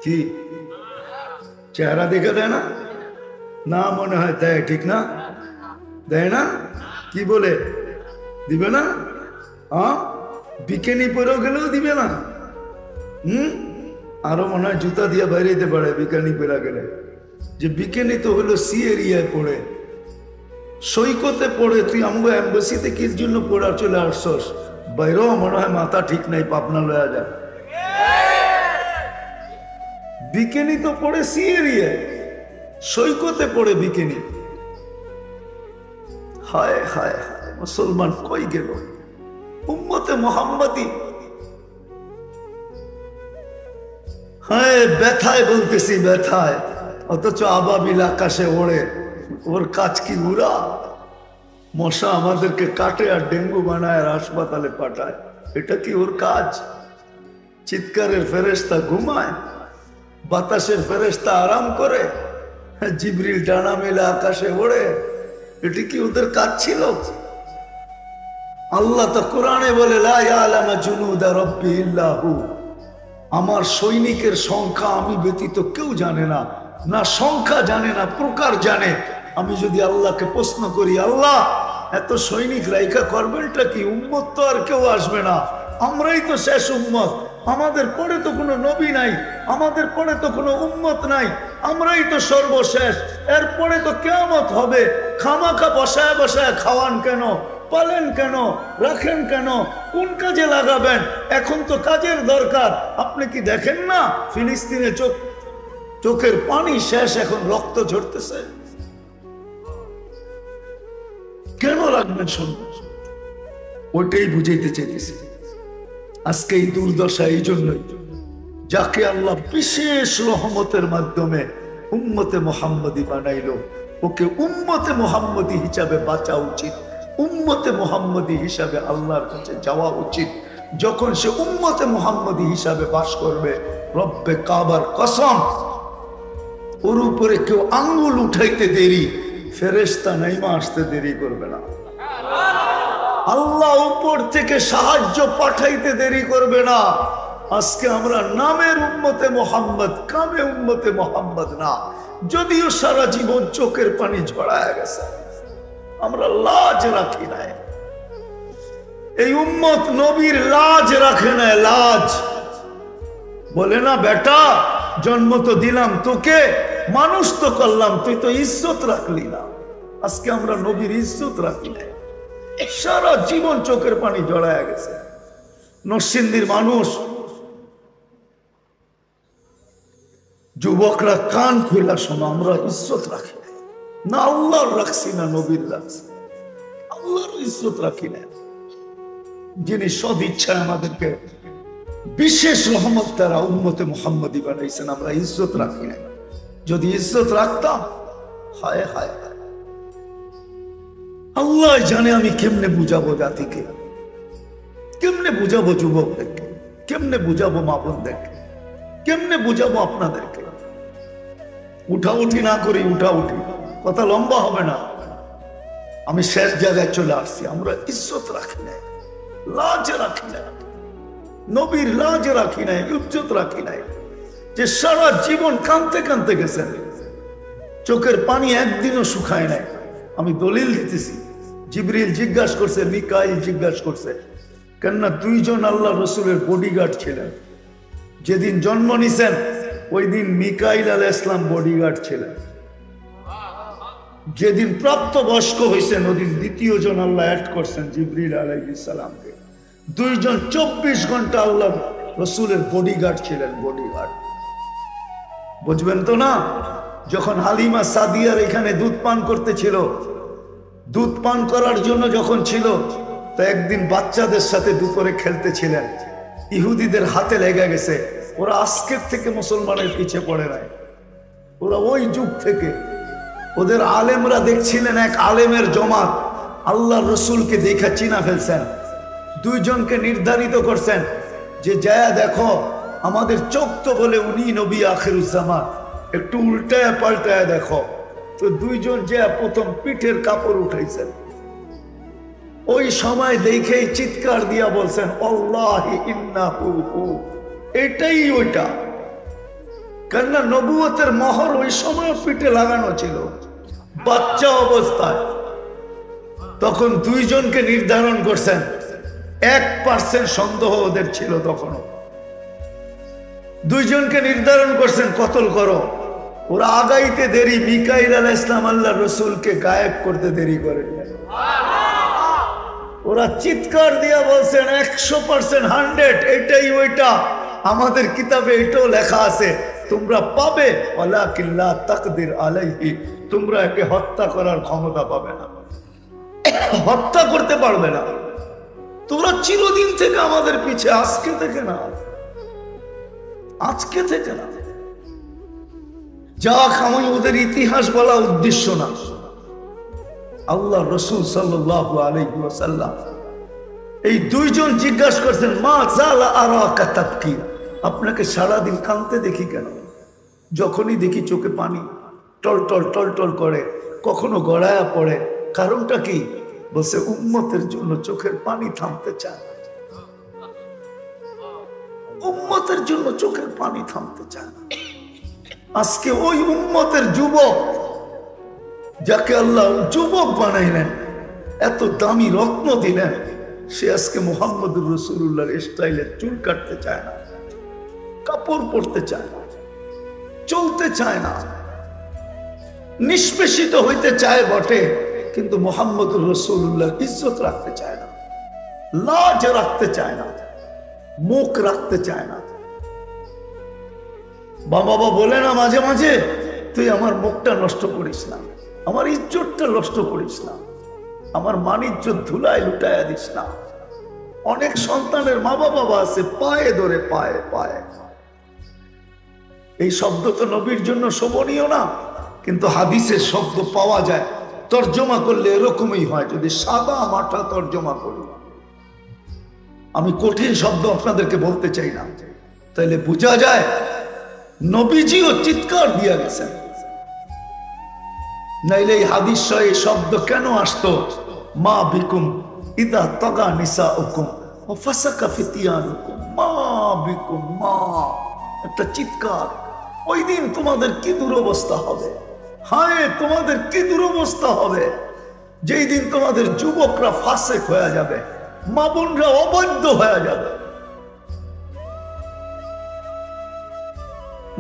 কি চেহারা দেখে দেয় না? না, মনে হয় দেয়। ঠিক না? দেয় না? কি বলে দিবে না? বিকেনি পরেও গেলেও দিবে না। আরো মনে হয় জুতা দিয়ে বাইরেতে পারে বিকেনি পরা গেলে। যে বিকেনি তো হলো সি এরিয়ায় পড়ে, সৈকতে পড়ে, তুই আমরা এম্বাসিতে কির জন্য পড়া চলে আসছস? বাইরেও মনে হয় মাথা ঠিক নাই, পাবনা লয়া যা। বিকেনি তো পড়ে সি এরিয়ায়, সৈকতে পড়ে বিকেনি। হায় হায় হায়, মুসলমান কই গেল? উম্মতে মুহাম্মদী। হ্যাঁ, ব্যথায় বলতেছি, ব্যথায়। অথচ আবাবিল আকাশে ওড়ে, ওর কাজ কি উড়া? মশা আমাদেরকে কাটে আর ডেঙ্গু বানায় আর হাসপাতালে পাঠায়, এটা কি ওর কাজ? চিৎকারের ফেরেশতা ঘুমায়, বাতাসের ফেরেশতা আরাম করে, জিবরিল ডানা মেলে আকাশে ওড়ে, এটি কি ওদের কাজ ছিল? আল্লাহ তো কোরআনে বলে, লা ইয়ালামু জুনুদা রাব্বি ইল্লা হু, আমার সৈনিকের সংখ্যা আমি ব্যতীত কেউ জানে না। না সংখ্যা জানে না, প্রকার জানে। আমি যদি আল্লাহকে প্রশ্ন করি, আল্লাহ এত সৈনিক রাইখা করবেনটা কি? উম্মত তো আর কেউ আসবে না, আমরাই তো শেষ উম্মত, আমাদের পরে তো কোনো নবী নাই, আমাদের পরে তো কোনো উম্মত নাই, আমরাই তো সর্বশেষ, এরপরে তো কিয়ামত হবে। খামাখা বসায় বসায় খাওয়ান কেন? পালেন কেন? রাখেন কেন? কোন কাজে লাগাবেন? এখন তো কাজের দরকার। আপনি কি দেখেন না ফিলিস্তিনে চোখের পানি শেষ, এখন রক্ত ঝরতেছে? কেন রাখবেন? শুনবেন, ওইটাই বুঝাইতে চাইতেছি। আজকে এই দুর্দশা এই জন্যই, যাকে আল্লাহ বিশেষ রহমতের মাধ্যমে উম্মতে মুহাম্মদী বানাইলো, ওকে উম্মতে মুহাম্মদী হিসাবে বাঁচা উচিত, উম্মতে মুহাম্মদী হিসাবে আল্লাহর কাছে যাওয়া উচিত। যখন সে উম্মতে মুহাম্মদী হিসাবে বাস করবে, রব্বে কাবার কসম, ওর উপরে কেউ আঙ্গুল উঠাইতে দেরি, ফেরেশতা নাইমা আসতে দেরি করবে না। আল্লাহ উপর থেকে সাহায্য পাঠাইতে দেরি করবে না। আজকে আমরা নামের উম্মতে মুহাম্মদ, কামে উম্মতে মুহাম্মদ না। যদিও সারা জীবন চোখের পানি ঝরায় গেছে, আমরা লাজ রাখি নাই। এই উম্মত নবীর লাজ রাখে না, লাজ। বলে না, বেটা জন্ম তো দিলাম তোকে, মানুষ তো করলাম, তুই তো ইজ্জত রাখলি না। আজকে আমরা নবীর ইজ্জত রাখি না, সারা জীবন চোখের পানি জড়ায় গেছে। নরসিংদীর মানুষ, যুবকরা কান খুলা শোনো, আমরা ইজ্জত রাখি না, আল্লাহর রাখছি না, নবীর রাখছি, আল্লাহর ইজ্জত রাখি না। যিনি সদ ইচ্ছায় আমাদেরকে বিশেষ রহমত দ্বারা উম্মতে মুহাম্মদী বানাইছেন, আমরা ইজ্জত রাখি না। যদি ইজ্জত রাখতাম, হায় হায় হায়, আল্লাহ জানে আমি কেমনে বুঝাবো জাতিকে। কেমনে বুঝাবো যুবকদেরকে, কেমনে বুঝাবো মা বোনদেরকে, কেমনে বুঝাবো আপনাদেরকে? উঠাউঠি না করি, উঠাউঠি কথা লম্বা হবে না। আমি শেষ জায়গায় চলে আসছি। আমরা ইজ্জত রাখি নাই, লাজ রাখি নাই, নবীর লাজ রাখি নাই, ইজ্জত রাখি নাই। যে সারা জীবন কাঁদতে কাঁদতে গেছেন, চোখের পানি একদিনও শুকায় নাই। আমি দলিল দিতেছি। জিবরিল জিজ্ঞাসা করছে, মিকাইল জিজ্ঞাসা করছে, কেননা দুইজন আল্লাহ রসুলের বডিগার্ড ছিলেন। যেদিন জন্ম নিছেন ওই দিন মিকাইল আলাইহিস সালাম বডিগার্ড ছিলেন। যেদিন প্রাপ্তবয়স্ক হয়েছেন ওদিন দ্বিতীয় জন আল্লাহ অ্যাড করছেন জিবরিল আলাইহিস সালামকে। দুইজন 24 ঘন্টা আল্লাহ রসুলের বডিগার্ড ছিলেন, বডিগার্ড। বুঝবেন তো না? যখন হালিমা সাদিয়ার এখানে দুধ পান করতেছিল, দুধ পান করার জন্য যখন ছিল, তো একদিন বাচ্চাদের সাথে দুপুরে খেলতেছিলেন, ইহুদিদের হাতে লেগে গেছে। ওরা আজকের থেকে মুসলমানের পিছে পড়ে নাই, ওরা ওই যুগ থেকে। ওদের আলেমরা দেখছিলেন, এক আলেমের জমাত আল্লাহ রসুলকে দেখা চিনা ফেলছেন। দুইজনকে নির্ধারিত করছেন যে যায়া দেখো, আমাদের চোখ তো বলে উনি নবী আখিরুজ্জামান, একটু উল্টায় পাল্টায় দেখো। তো দুইজন যে প্রথম পিঠের কাপড় উঠাইছেন, ওই সময় দেখেই চিৎকার দিয়া বলছেন, আল্লাহি ইন্নাহু হু। এটাই ওইটা। কেননা নবুয়তের মোহর ওই সময় পিঠে লাগানো ছিল, বাচ্চা অবস্থায়। তখন দুইজনকে নির্ধারণ করছেন, 1% সন্দেহ ওদের ছিল তখনও। দুইজনকে নির্ধারণ করছেন কতল করো। ওরা আগাইতে দেরি, মিকাইল আলাইহিস সালাম আল্লাহ রসুলকে গায়েব করতে দেরি করেন। ওরা চিৎকার দিয়া বলছেন 100%, 100, এটাই ওইটা। আমাদের কিতাবে এটাও লেখা আছে, তোমরা পাবে, ওয়ালাকিন লা তাকদির আলাইহি, তোমরা একে হত্যা করার ক্ষমতা পাবে না, হত্যা করতে পারবে না। তোমরা চিরদিন থেকে আমাদের পিছে, আজকে থেকে না, আজকে থেকে না। যাক, আমি ওদের ইতিহাস বলা উদ্দেশ্য না। আল্লাহ রসুল সাল্লাল্লাহু আলাইহি ওয়াসাল্লাম এই দুইজন জিজ্ঞাসা করছেন, মা জালা আরাকা তাবকি, আপনাকে সারাদিন কাঁদতে দেখি কেন? যখনই দেখি চোখে পানি টলটল টলটল করে, কখনো গড়ায়া পড়ে, কারণটা কি? বলছে উম্মতের জন্য চোখের পানি থামতে চায়, উম্মতের জন্য চোখের পানি থামতে চায় না। আজকে ওই উম্মতের যুবক, যাকে আল্লাহ যুবক বানাইলেন, এত দামি রত্ন দিলেন, সে আজকে মুহাম্মদুর রাসূলুল্লাহর স্টাইলে চুল কাটতে চায় না, কাপড় পরতে চায় না, চলতে চায় না, নিষ্পেষিত হইতে চায় বটে, কিন্তু মুহাম্মদুর রাসূলুল্লাহর ইজ্জত রাখতে চায় না, লাজ রাখতে চায় না, মুখ রাখতে চায় না। বাবা বলে না মাঝে মাঝে, তুই আমার মুখটা নষ্ট করিস না, আমার ইজ্জতটা নষ্ট করিস না, আমার মান ইজ্জত ধুলায় লুটাইয়া দিস না। অনেক সন্তানের মা বাবা আছে, পায়ে ধরে, পায়ে পায়ে। এই শব্দ তো নবীর জন্য শোভনীয় না, কিন্তু হাদিসের শব্দ পাওয়া যায়, তর্জমা করলে এরকমই হয়। যদি সাদা মাঠা তর্জমা করি, আমি কঠিন শব্দ আপনাদেরকে বলতে চাই না, তাইলে বোঝা যায় নবীজিও চিৎকার দিয়া গেছেন। নাইলে এই হাদিস এই শব্দ কেন আসতো? মা বিকুম ইদা তগা নিসাউকুম ওয়া ফাসাকা ফিতিয়ানুকুম, মা বিকুম, মা, একটা চিৎকার। ওই দিন তোমাদের কি দুরবস্থা হবে, হায় তোমাদের কি দুরবস্থা হবে, যেই দিন তোমাদের যুবকরা ফাসেক হয়ে যাবে, মা বোনরা অবৈধ হয়ে যাবে,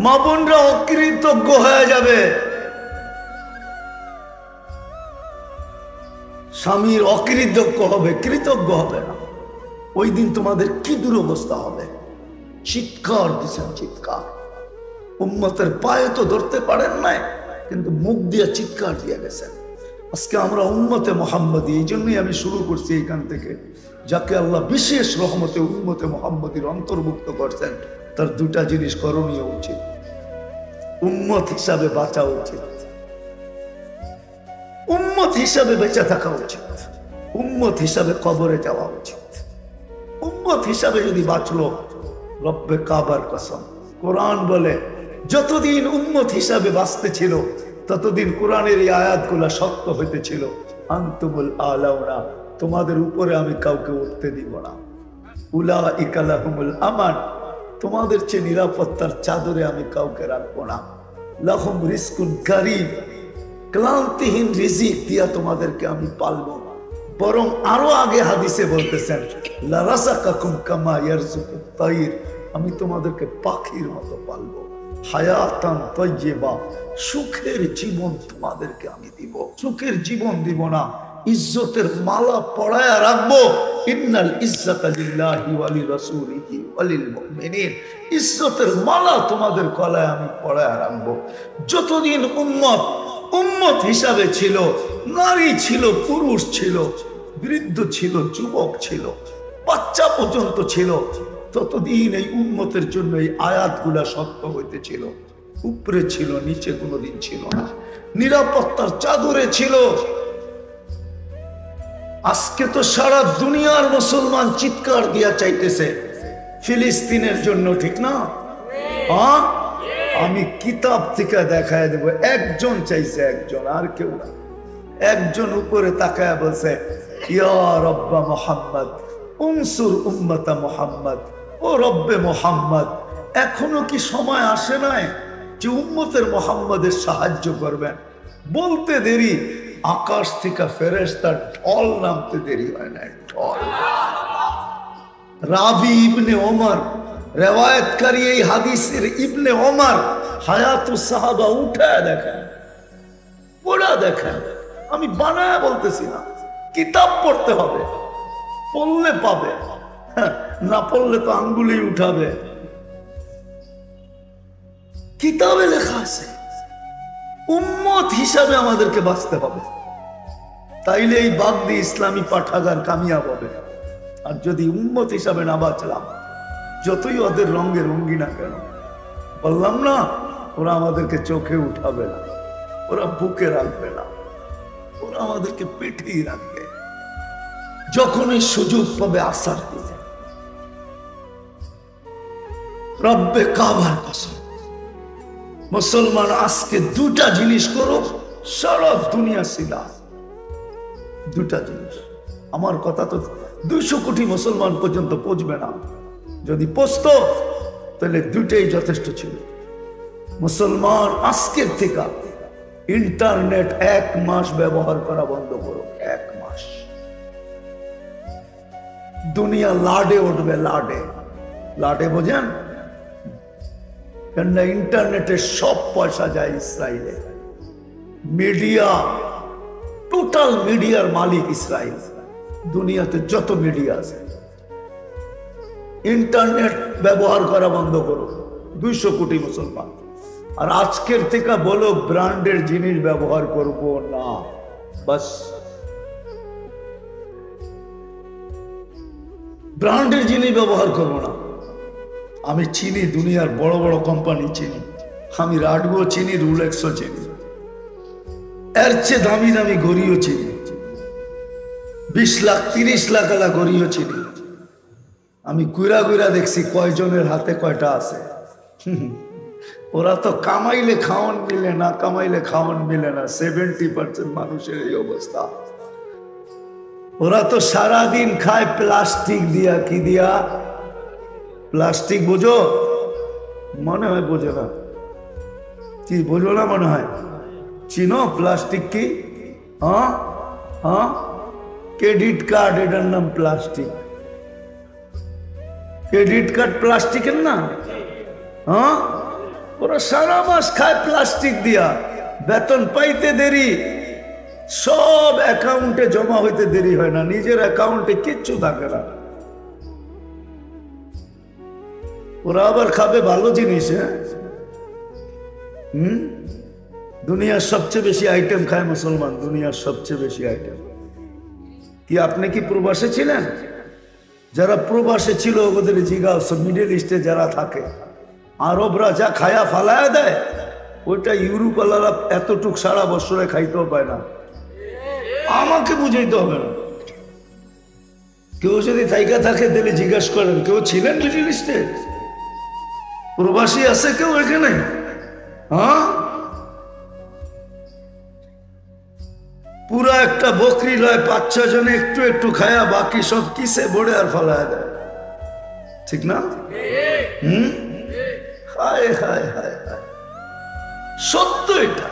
মা বোনরা অকৃতজ্ঞ হয়ে যাবে, স্বামীর অকৃতজ্ঞ হবে, কৃতজ্ঞ হবে না। ওই দিন তোমাদের কি দুরবস্থা হবে। চিৎকার দিচ্ছেন, চিৎকার। উম্মতের পায়ে তো ধরতে পারেন নাই, কিন্তু মুখ দিয়ে চিৎকার দিয়ে গেছেন। আজকে আমরা উম্মতে মুহাম্মদী, এই জন্যই আমি শুরু করছি এখান থেকে। যাকে আল্লাহ বিশেষ রহমতে উম্মতে মুহাম্মদীর অন্তর্ভুক্ত করছেন, তার দুটা জিনিস করণীয় উচিত। উম্মত হিসাবে বাঁচা উচিত, উম্মত হিসাবে বেঁচে থাকা উচিত, উম্মত হিসাবে কবরে যাওয়া উচিত। উম্মত হিসাবে যদি বাঁচলো, রব্বে কাবার কসম, কোরআন বলে যতদিন উম্মত হিসাবে বাঁচতে ছিল ততদিন কোরআনের এই আয়াতগুলা সত্য হইতেছিল। আনতুমুল আলাউনা, তোমাদের উপরে আমি কাউকে উঠতে দিব না। উলাইকা লাহুমুল আমান, তোমাদের চেয়ে নিরাপত্তার চাদরে আমি কাউকে রাখবো না। লাহুম রিজকুন কারীম, ক্লান্তিহীন রিজিক দিয়া তোমাদেরকে আমি পালবো। বরং আরো আগে হাদিসে বলতেছেন, লা রাযাকাকুম কামা ইয়ারযুকুত তাইর, আমি তোমাদেরকে পাখির মতো পালবো। হায়াতান তাইয়্যিবা, সুখের জীবন তোমাদেরকে আমি দিব। সুখের জীবন দিব না, ইজ্জতের মালা পরায়া রাখবো। ইন্নাল ইজ্জাতা লিল্লাহি ওয়া লিরাসূলিহি ওয়া লিল মুমিনিন, ইজ্জতের মালা তোমাদের গলায় আমি পরায়া রাখবো। যতদিন উম্মত হিসাবে ছিল, নারী ছিল, পুরুষ ছিল, বৃদ্ধ ছিল, যুবক ছিল, বাচ্চা পর্যন্ত ছিল, ততদিন এই উম্মতের জন্য এই আয়াতগুলা সত্য হইতেছিল। উপরে ছিল, নিচে কোনোদিন ছিল না, নিরাপত্তার চাদরে ছিল। আজকে তো সারা দুনিয়ার মুসলমান চিৎকার দিয়া চাইতেছে ফিলিস্তিনের জন্য, ঠিক না? হ্যাঁ, আমি কিতাব থেকে দেখায় দেব, একজন চাইছে, একজন, আর কেউ না। একজন উপরে তাকায় বলছে, ইয়া রব্বা মুহাম্মদ উনসুর উম্মতা মুহাম্মদ, ও রব্বে মুহাম্মদ, এখনো কি সময় আসে নাই যে উম্মতের মুহাম্মদের সাহায্য করবেন? বলতে দেরি, আকাশ থেকে ফেরেশতা ঢল নামতে দেরি হয় না, ঢল। রাবি ইবনে ওমর, রেওয়ায়েতকারী এই হাদিসের ইবনে ওমর, হায়াতুস সাহাবা উঠায় দেখেন, পড়া দেখেন। আমি বানায় বলতেছি না, কিতাব পড়তে হবে, পড়লে পাবে, না পড়লে তো আঙ্গুলি উঠাবে। কিতাবে লেখা আছে উম্মত হিসাবে আমাদেরকে বাঁচতে হবে, তাইলে এই বাগদি ইসলামী পাঠাগার কামিয়াব হবে। আর যদি উম্মত হিসাবে না বাঁচলাম, যতই ওদের রঙে রঙ্গি না কেন, বললাম না, ওরা আমাদেরকে চোখে উঠাবে না, ওরা বুকে রাখবে না, ওরা আমাদেরকে পেটেই রাখবে। যখনই সুযোগ পাবে আসার দিবে। রব্বে কাবার কসম, মুসলমান আজকে দুটা জিনিস করো, সারা দুনিয়া ছিলা। দুটা জিনিস, আমার কথা তো 200 কোটি মুসলমান পর্যন্ত পৌঁছবে না। যদি পৌঁছতো তাহলে দুটাই যথেষ্ট ছিল। মুসলমান আজকের থেকে ইন্টারনেট 1 মাস ব্যবহার করা বন্ধ করো, 1 মাস। দুনিয়া লাডে উঠবে, লাডে, লাডে বোঝেন? কেননা ইন্টারনেটের সব পয়সা যায় ইসরায়েলে। মিডিয়া, টোটাল মিডিয়ার মালিক ইসরায়েল। দুনিয়াতে যত মিডিয়া আছে, ইন্টারনেট ব্যবহার করা বন্ধ করো, 200 কোটি মুসলমান। আর আজকের থেকে বলো ব্র্যান্ডের জিনিস ব্যবহার করব না, বাস। ব্র্যান্ডের জিনিস ব্যবহার করবো না। আমি চিনি দুনিয়ার বড় বড় কোম্পানি চিনি, আমি রাডগো চিনি, রুলেক্সও চিনি, এর চেয়ে দামি দামি ঘড়িও চিনি, 20 লাখ 30 লাখ আলা ঘড়িও চিনি। আমি গুইরা গুইরা দেখছি কয়জনের হাতে কয়টা আছে। ওরা তো কামাইলে খাওয়ান মিলে না, কামাইলে খাওয়ান মিলে না। 70% মানুষের এই অবস্থা। ওরা তো সারাদিন খায় প্লাস্টিক দিয়া। কি দিয়া? প্লাস্টিক। বোঝো? মনে হয় বোঝো না। কি বোঝো না? মনে হয় চিনো প্লাস্টিক কি? হ্যাঁ হ্যাঁ, ক্রেডিট কার্ড, এটার নাম প্লাস্টিক। ক্রেডিট কার্ড প্লাস্টিকের না? হ্যাঁ, ওরা সারা মাস খায় প্লাস্টিক দিয়া, বেতন পাইতে দেরি, সব অ্যাকাউন্টে জমা হইতে দেরি হয় না, নিজের অ্যাকাউন্টে কিচ্ছু থাকে না। ওরা আবার খাবে ভালো জিনিস। হ্যাঁ, দুনিয়ার সবচেয়ে বেশি আইটেম খায় মুসলমান, দুনিয়ার সবচেয়ে বেশি আইটেম। কি আপনি কি প্রবাসে ছিলেন? যারা প্রবাসে ছিল ওদের জিগাও, সব মিডল ইস্টে যারা থাকে, আরবরা যা খায়া ফালায়া দেয়, ওইটা ইউরোপ আলারা এতটুক সারা বছরে খাইতেও পায় না। আমাকে বুঝাইতে হবে না, কেউ যদি থাইকা থাকে তাহলে জিজ্ঞাসা করেন, কেউ ছিলেন মিডল ইস্টে? প্রবাসী আছে কেউ এখানে? হ্যাঁ, পুরা একটা বকরি লয় 5-6 জনে একটু একটু খায়া বাকি সব কিসে বড়ে আর ফলায় দেয়, ঠিক না? হায় হায় হায় হায়, সত্য এটা।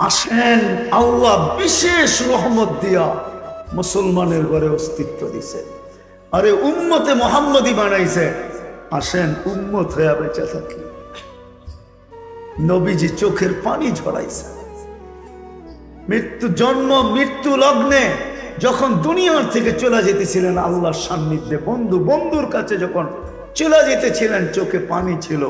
আসেন, আল্লাহ বিশেষ রহমত দিয়া মুসলমানের ঘরে অস্তিত্ব দিছে। আরে উম্মতে মুহাম্মদী বানাইছে। আসেন উম্মত হয়ে বেঁচে থাকি। নবীজি চোখের পানি ঝরাইছে জন্ম মৃত্যু লগ্নে, যখন দুনিয়ার থেকে চলে যেতেছিলেন আল্লাহর সান্নিধ্যে, বন্ধুর কাছে যখন চলে যেতেছিলেন, চোখে পানি ছিল।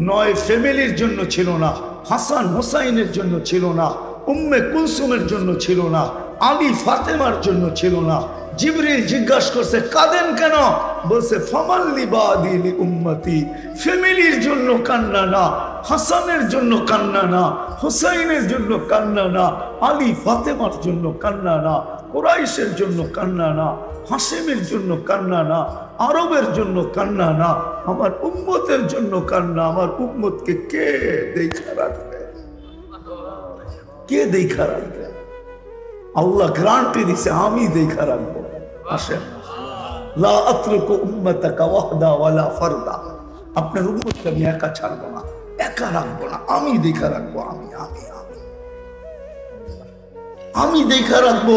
নয় ফ্যামিলির জন্য ছিল না, হাসান হোসাইনের জন্য ছিল না, উম্মে কুলসুমের জন্য ছিল না, আলী ফাতেমার জন্য ছিল না। জিবরিল জিজ্ঞাসা করছে, কাঁদেন কেন? বলছে, ফামাল্লি বাদিলি উম্মতি, ফ্যামিলির জন্য কান্না না, হাসানের জন্য কান্না না, হোসাইনের জন্য কান্না না, আলী ফাতেমার জন্য কান্না না, কুরাইশের জন্য কান্না না, হাসেমের জন্য কান্না না, আরবের জন্য কান্না না, আমার উম্মতের জন্য কান্না। আমার উম্মতকে কে দেখা রাখবে? কে দেখা রাখবে? আল্লাহ গ্যারান্টি দিছে, আমি দেখা রাখবো। আসেন, লা আতরুকু উম্মাতাকা ওয়াহদা ওয়ালা ফারদা, আপনার উম্মতকে আমি একা ছাড়বো না, একা রাখবো না, আমি দেখা রাখবো। আমি আমি আমি আমি দেখা রাখবো।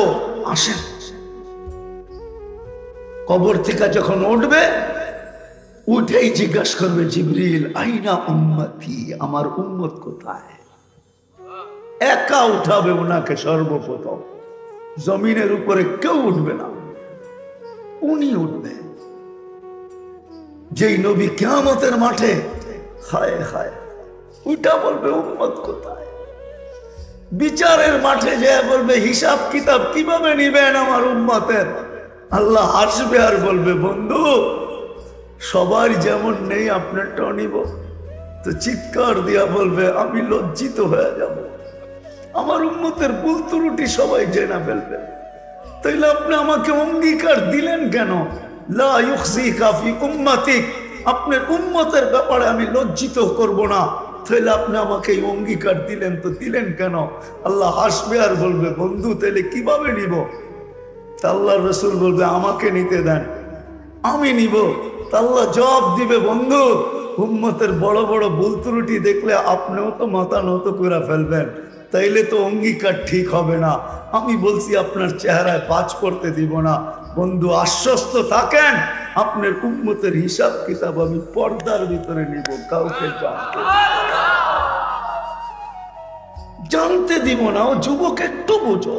আসেন, কবর থেকে যখন উঠবে, উঠেই জিজ্ঞাসা করবে জিবরিল, আইনা উম্মতি, আমার উম্মত কোথায়? একা উঠাবে ওনাকে সর্বপ্রথম। জমিনের উপরে কেউ উঠবে না, উনি উঠবে। যেই নবী কিয়ামতের মাঠে, হায় হায়, উঠা বলবে উম্মত কোথায়? বিচারের মাঠে যে বলবে, হিসাব কিতাব কিভাবে নিবেন আমার উম্মতের? আল্লাহ হাসবে আর বলবে, বন্ধু সবার যেমন নেই আপনারটাও নিব। তো চিৎকার দিয়া বলবে, আমি লজ্জিত হয়ে যাব, আমার উম্মতের ভুল ত্রুটি সবাই জেনে ফেলবে। তাইলে আপনি আমাকে অঙ্গীকার দিলেন কেন? লা ইউখজিকা ফি উম্মাতিক, আপনার উম্মতের ব্যাপারে আমি লজ্জিত করব না। তাইলে আপনি আমাকে এই অঙ্গীকার দিলেন, তো দিলেন কেন? আল্লাহ হাসবে আর বলবে, বন্ধু তাইলে কিভাবে নিব? আল্লাহর রাসূল বলবে, আমাকে নিতে দেন, আমি নিব। আল্লাহ জবাব দিবে, বন্ধু উম্মতের বড় বড় ভুল ত্রুটি দেখলে আপনিও তো মাথা নত করে ফেলবেন, তাইলে তো অঙ্গীকার ঠিক হবে না। আমি বলছি আপনার চেহারায় পাঁচ করতে দিব না। বন্ধু আশ্বস্ত থাকেন, আপনার উম্মতের হিসাব কিতাব আমি পর্দার ভিতরে নিব, কাউকে জানতে দিব না। ও যুবক, একটু বুঝো,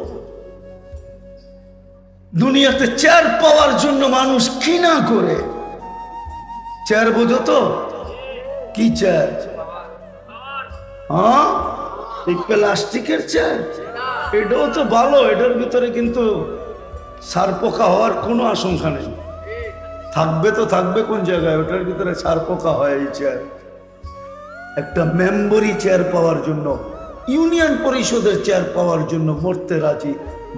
দুনিয়াতে চেয়ার পাওয়ার জন্য মানুষ কি না করে। চেয়ার বোঝো তো? কি চেয়ার? হ্যাঁ, প্লাস্টিকের চেয়ার। এটাও তো ভালো, এটার ভিতরে কিন্তু সার পোকা হওয়ার কোনো আশঙ্কা নেই। থাকবে তো থাকবে কোন জায়গায়, ওটার ভিতরে সার পোকা হয়। এই চেয়ার, একটা মেম্বরি চেয়ার পাওয়ার জন্য, ইউনিয়ন পরিষদের চেয়ার পাওয়ার জন্য মরতে রাজি,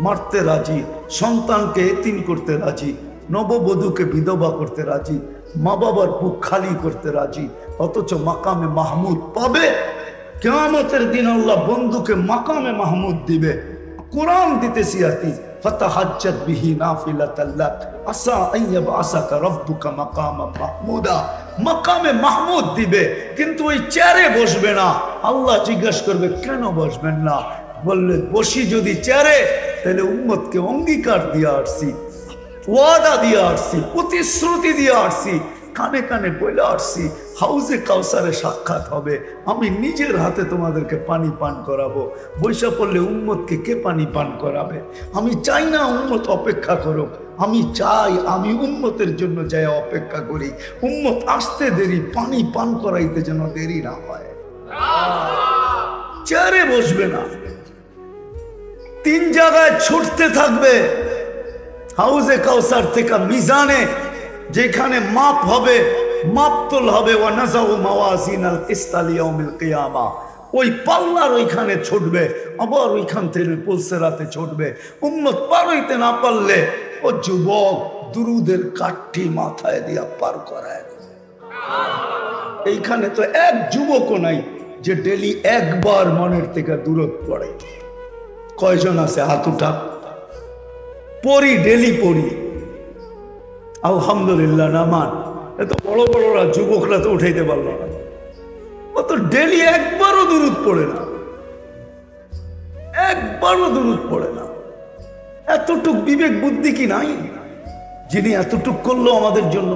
মারতে রাজি, সন্তানকে এতিম করতে রাজি, নববধূকে বিধবা করতে রাজি, মা বাবার বুক খালি করতে রাজি। অথচ মাকামে মাহমুদ পাবে। কিয়ামতের দিন আল্লাহ বন্ধুকে মাকামে মাহমুদ দিবে। কোরআন দিতেছি আতি, ফাতাহাজ্জাত বিহি নাফিলাতাল লাক আসা আইয়াবআসাকা রাব্বুকা মাকামান মাহমুদা। মাকামে মাহমুদ দিবে, কিন্তু ওই চেয়ারে বসবে না। আল্লাহ জিজ্ঞাসা করবে, কেন বসবেন না? বললে, বসি যদি চেয়ারে, তাহলে উম্মতকে অঙ্গীকার দিয়ে আসছি, ওয়াদা দিয়ে আসছি, প্রতিশ্রুতি দিয়ে আসছি, কানে কানে বলে আসছি, হাউজে কাউসারে সাক্ষাৎ হবে, আমি নিজের হাতে তোমাদেরকে পানি পান করাবো। বৈশা পড়লে উম্মতকে কে পানি পান করাবে? আমি চাই না উম্মত অপেক্ষা করুক, আমি চাই আমি উম্মতের জন্য যাই অপেক্ষা করি। উম্মত আসতে দেরি, পানি পান করাইতে যেন দেরি না হয়। চেয়ারে বসবে না, 3 জায়গায় ছুটতে থাকবে। হাউজে কাউসার থেকে মিজানে, যেখানে মাপ হবে, মাপতল হবে, ওয়ানাজাউ মাওয়াজিনাল কিসতা লিয়াউমিল কিয়ামা, ওই পাল্লার ওইখানে ছুটবে, আবার ওইখান থেকে পুলসেরাতে ছুটবে। উম্মত পার হইতে না পারলে ও যুবক দুরুদের কাঠি মাথায় দিয়া পার করায়। এইখানে তো এক যুবকও নাই যে ডেলি একবার মনের থেকে দূরত পড়ে। কয়জন আছে হাত উঠা? পড়ি, ডেলি পড়ি, আলহামদুলিল্লাহ নামান। এত বড় বড়রা যুবকরা তো উঠাইতে পারলো না, ও তো ডেলি একবারও দুরুদ পড়ে না, একবারও দুরুদ পড়ে না। এতটুক বিবেক বুদ্ধি কি নাই যিনি এতটুক করলো আমাদের জন্য?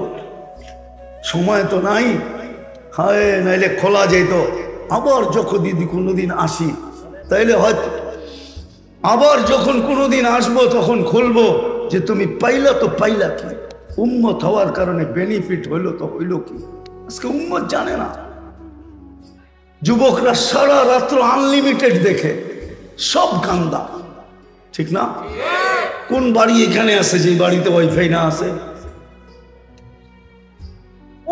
সময় তো নাই, হায় নাইলে খোলা যেত। আবার যখন দিদি কোনোদিন আসি তাইলে হয়তো আবার যখন কোনোদিন আসবো তখন খুলবো যে তুমি পাইলা তো পাইলা কি, উম্মত হওয়ার কারণে বেনিফিট হইলো তো হইলো কি। আজকে উম্মত জানে না। যুবকরা সারা রাত্র আনলিমিটেড দেখে, সব গান্দা, ঠিক না? কোন বাড়ি এখানে আছে যে বাড়িতে ওয়াইফাই না আছে?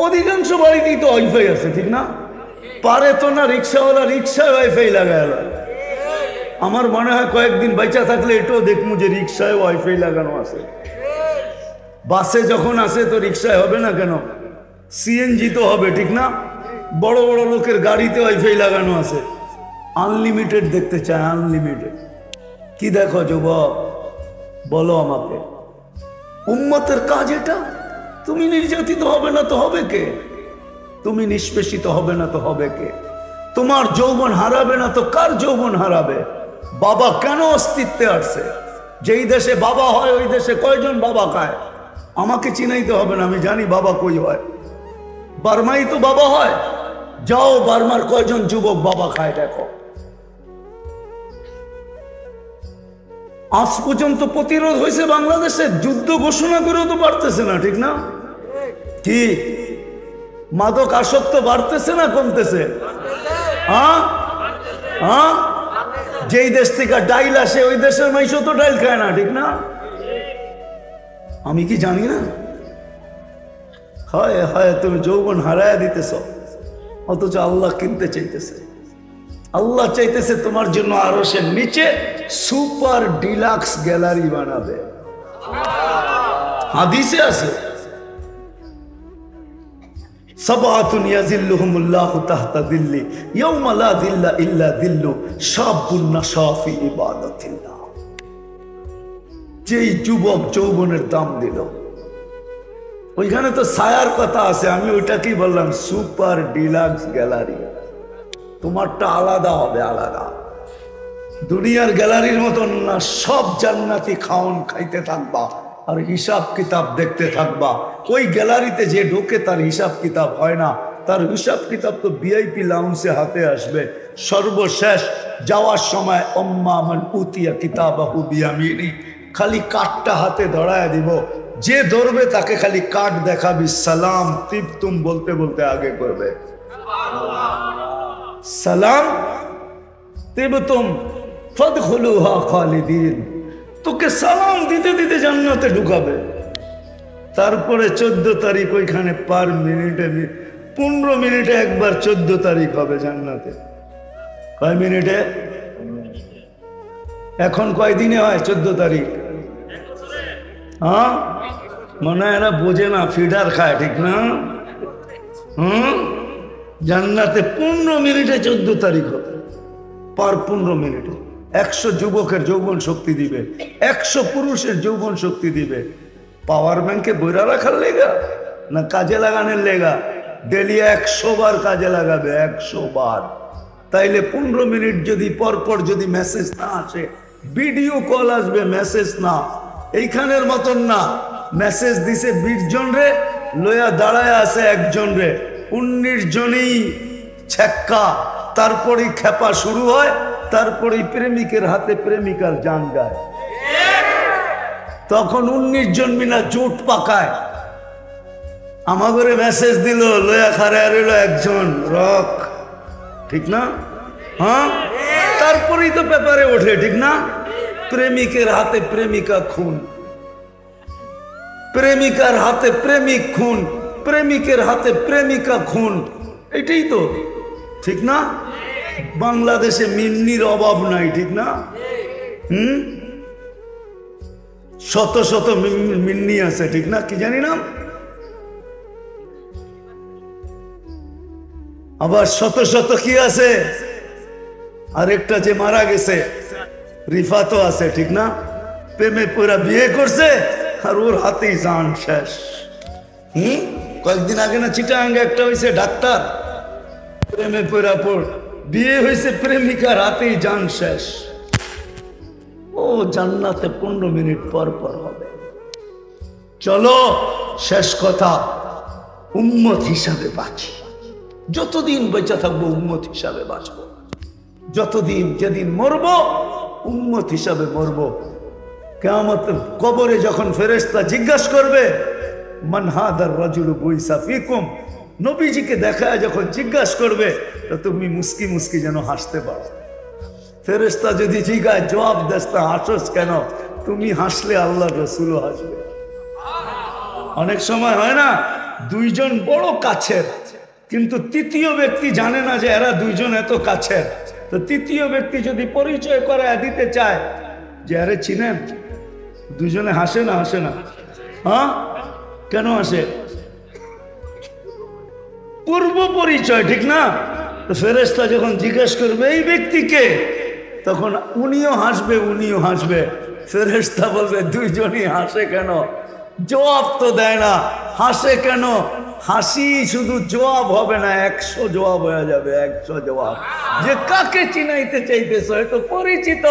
অধিকাংশ বাড়িতেই তো ওয়াইফাই আছে, ঠিক না? পারে তো না রিক্সাওয়ালা রিক্সায় ওয়াইফাই লাগায়। আমার মনে হয় কয়েকদিন বাইচা থাকলে এটাও দেখবো যে রিক্সায় ওয়াইফাই লাগানো আছে। বাসে যখন আসে তো রিক্সায় হবে না কেন? সিএনজি তো হবে, ঠিক না? বড় বড় লোকের গাড়িতে ওয়াইফাই লাগানো আছে। আনলিমিটেড দেখতে চায়, আনলিমিটেড। কি দেখো যুবক, বলো আমাকে, উম্মতের কাজ এটা? তুমি নির্যাতিত হবে না তো হবে কে? তুমি নিষ্পেষিত হবে না তো হবে কে? তোমার যৌবন হারাবে না তো কার যৌবন হারাবে? বাবা কেন অস্তিত্বে আসছে? যেই দেশে বাবা হয় ওই দেশে কয়জন বাবা খায়? আমাকে চিনাইতে হবে না, আমি জানি বাবা কই হয়। বার্মাই তো বাবা হয়। যাও বার্মার কয়জন যুবক বাবা খায় দেখো। আজ পর্যন্ত প্রতিরোধ হয়েছে বাংলাদেশে, যুদ্ধ ঘোষণা করেও তো পারতেছে না, ঠিক না? কি মাদক আসক্ত বাড়তেছে না কমতেছে? যেই দেশ থেকে ডাইল আসে ওই দেশের মাইশও তো ডাইল খায় না, ঠিক না? আমি কি জানি না? হয় হয় তুমি যৌবন হারায় দিতেছ, অথচ আল্লাহ কিনতে চাইতেছে। আল্লাহ চাইতেছে তোমার জন্য আরশের নিচে সুপার ডিলাক্স গ্যালারি বানাবে। হাদিসে আছে, সাবাতুন ইয়াজিল্লুহুমুল্লাহু তাহতা দিল্লি ইয়াউমা লা দিল্লা ইল্লা দিল্লু শাবুন নাশা ফি ইবাদাতিল্লাহ। যেই যুবক যৌবনের দাম দিল, ওইখানে তো ছায়ার কথা আছে, আমি ওইটাকেই বললাম সুপার ডিলাক্স গ্যালারি। তোমারটা আলাদা হবে, আলাদা। দুনিয়ার গ্যালারির মতন না, সব জান্নাতি খাওন খাইতে থাকবা আর হিসাব কিতাব দেখতে থাকবা। ওই গ্যালারিতে যে ঢোকে তার হিসাব কিতাব হয় না, তার হিসাব কিতাব তো ভিআইপি লাউঞ্জে হাতে আসবে। সর্বশেষ যাওয়ার সময় আম্মা মান উতিয়া কিতাবাহু বিয়ামিনি, খালি কাঠটা হাতে ধরায় দিব। যে ধরবে তাকে খালি কাঠ দেখাবি, সালাম তিবতুম বলতে বলতে আগে করবে, সালাম তিবতুম ফাদখুলুহা খালিদিন। তোকে সালাম দিতে দিতে জান্নাতে ঢুকাবে। তারপরে 14 তারিখ ওইখানে পার মিনিটে 15 মিনিটে একবার 14 তারিখ হবে জান্নাতে। কয় মিনিটে? এখন কয় দিনে হয় 14 তারিখ? হ্যাঁ, মনে হয় এরা বোঝে না, ফিডার খায়, ঠিক না? জান্নাতে 15 মিনিটে 14 তারিখ হবে। পার 15 মিনিটে 100 যুবকের যৌবন শক্তি দিবে, 100 পুরুষের যৌবন শক্তি দিবে। পাওয়ার ব্যাংকে বইরা রাখার লেগা না কাজে লাগানোর লেগা? ডেলি 100 বার কাজে লাগাবে, 100 বার। তাইলে 15 মিনিট যদি পরপর যদি মেসেজ না আসে, ভিডিও কল আসবে, মেসেজ না। এইখানের মতন না, মেসেজ দিছে 20 জন রে, লইয়া দাঁড়ায় আছে একজন রে, 19 জনই ছেক্কা। তারপরে খেপা শুরু হয়, তারপরে প্রেমিকের হাতে প্রেমিকার জান যায়। তখন 19 জন মিনা জোট পাকায়। আমাগরে মেসেজ দিল, লয়া খারে রইল একজন রক, ঠিক না? হ্যাঁ, তারপরেই তো পেপারে ওঠে, ঠিক না? প্রেমিকের হাতে প্রেমিকা খুন, প্রেমিকার হাতে প্রেমিক খুন, প্রেমিকের হাতে প্রেমিকা খুন। এটাই তো, ঠিক না? বাংলাদেশে মিন্নির অভাব নাই, ঠিক না? শত শত মিন্নি আছে, ঠিক না? কি জানি নাম, আবার শত শত কি আছে, আরেকটা যে মারা গেছে রিফাতও আছে, ঠিক না? প্রেমে পুরা বিয়ে করছে আর ওর হাতেই জান শেষ। কয়েকদিন আগে না চিটাগাঙ্গে একটা হয়েছে ডাক্তার, প্রেমে পুরা বিয়ে হয়েছে, প্রেমিকার হাতেই জান শেষ। ও জান্নাতে 15 মিনিট পর পর হবে। চলো শেষ কথা, উম্মত হিসাবে বাঁচি। যতদিন বেঁচে থাকবো উম্মত হিসাবে বাঁচবো, যতদিন, যেদিন মরবো উম্মত হিসাবে মরবো। কিয়ামত কবরে যখন ফেরেশতা জিজ্ঞাসা করবে মান হাদার রাজুলু বুইসা ফিকুম, নবীজিকে দেখায় যখন জিজ্ঞাসা করবে তো তুমি মুস্কি মুস্কি যেন হাসতে পারো। ফেরেশতা যদি জিজ্ঞাসা জবাব দেস তা হাসোস কেন, তুমি হাসলে আল্লাহ রাসূলও হাসবে। অনেক সময় হয় না দুইজন বড় কাছের, কিন্তু তৃতীয় ব্যক্তি জানে না যে এরা দুইজন এত কাছের, তো তৃতীয় ব্যক্তি যদি পরিচয় করায় দিতে চায় যে আরে চিনেন, দুইজনে হাসে না? হাসে না? হ্যাঁ, কেন হাসে? পূর্ব পরিচয়, ঠিক না? তো ফেরেশতা যখন জিজ্ঞেস করবে এই ব্যক্তিকে, তখন উনিও হাসবে, উনিও হাসবে। ফেরেশতা বলবে দুইজনই হাসে কেন? জবাব তো দেয় না, হাসে কেন? হাসি শুধু জবাব হবে না, 100 জবাব হয়ে যাবে, 100 জবাব। যে কাকে চিনাইতে চাইতেছ, এটা পরিচিত।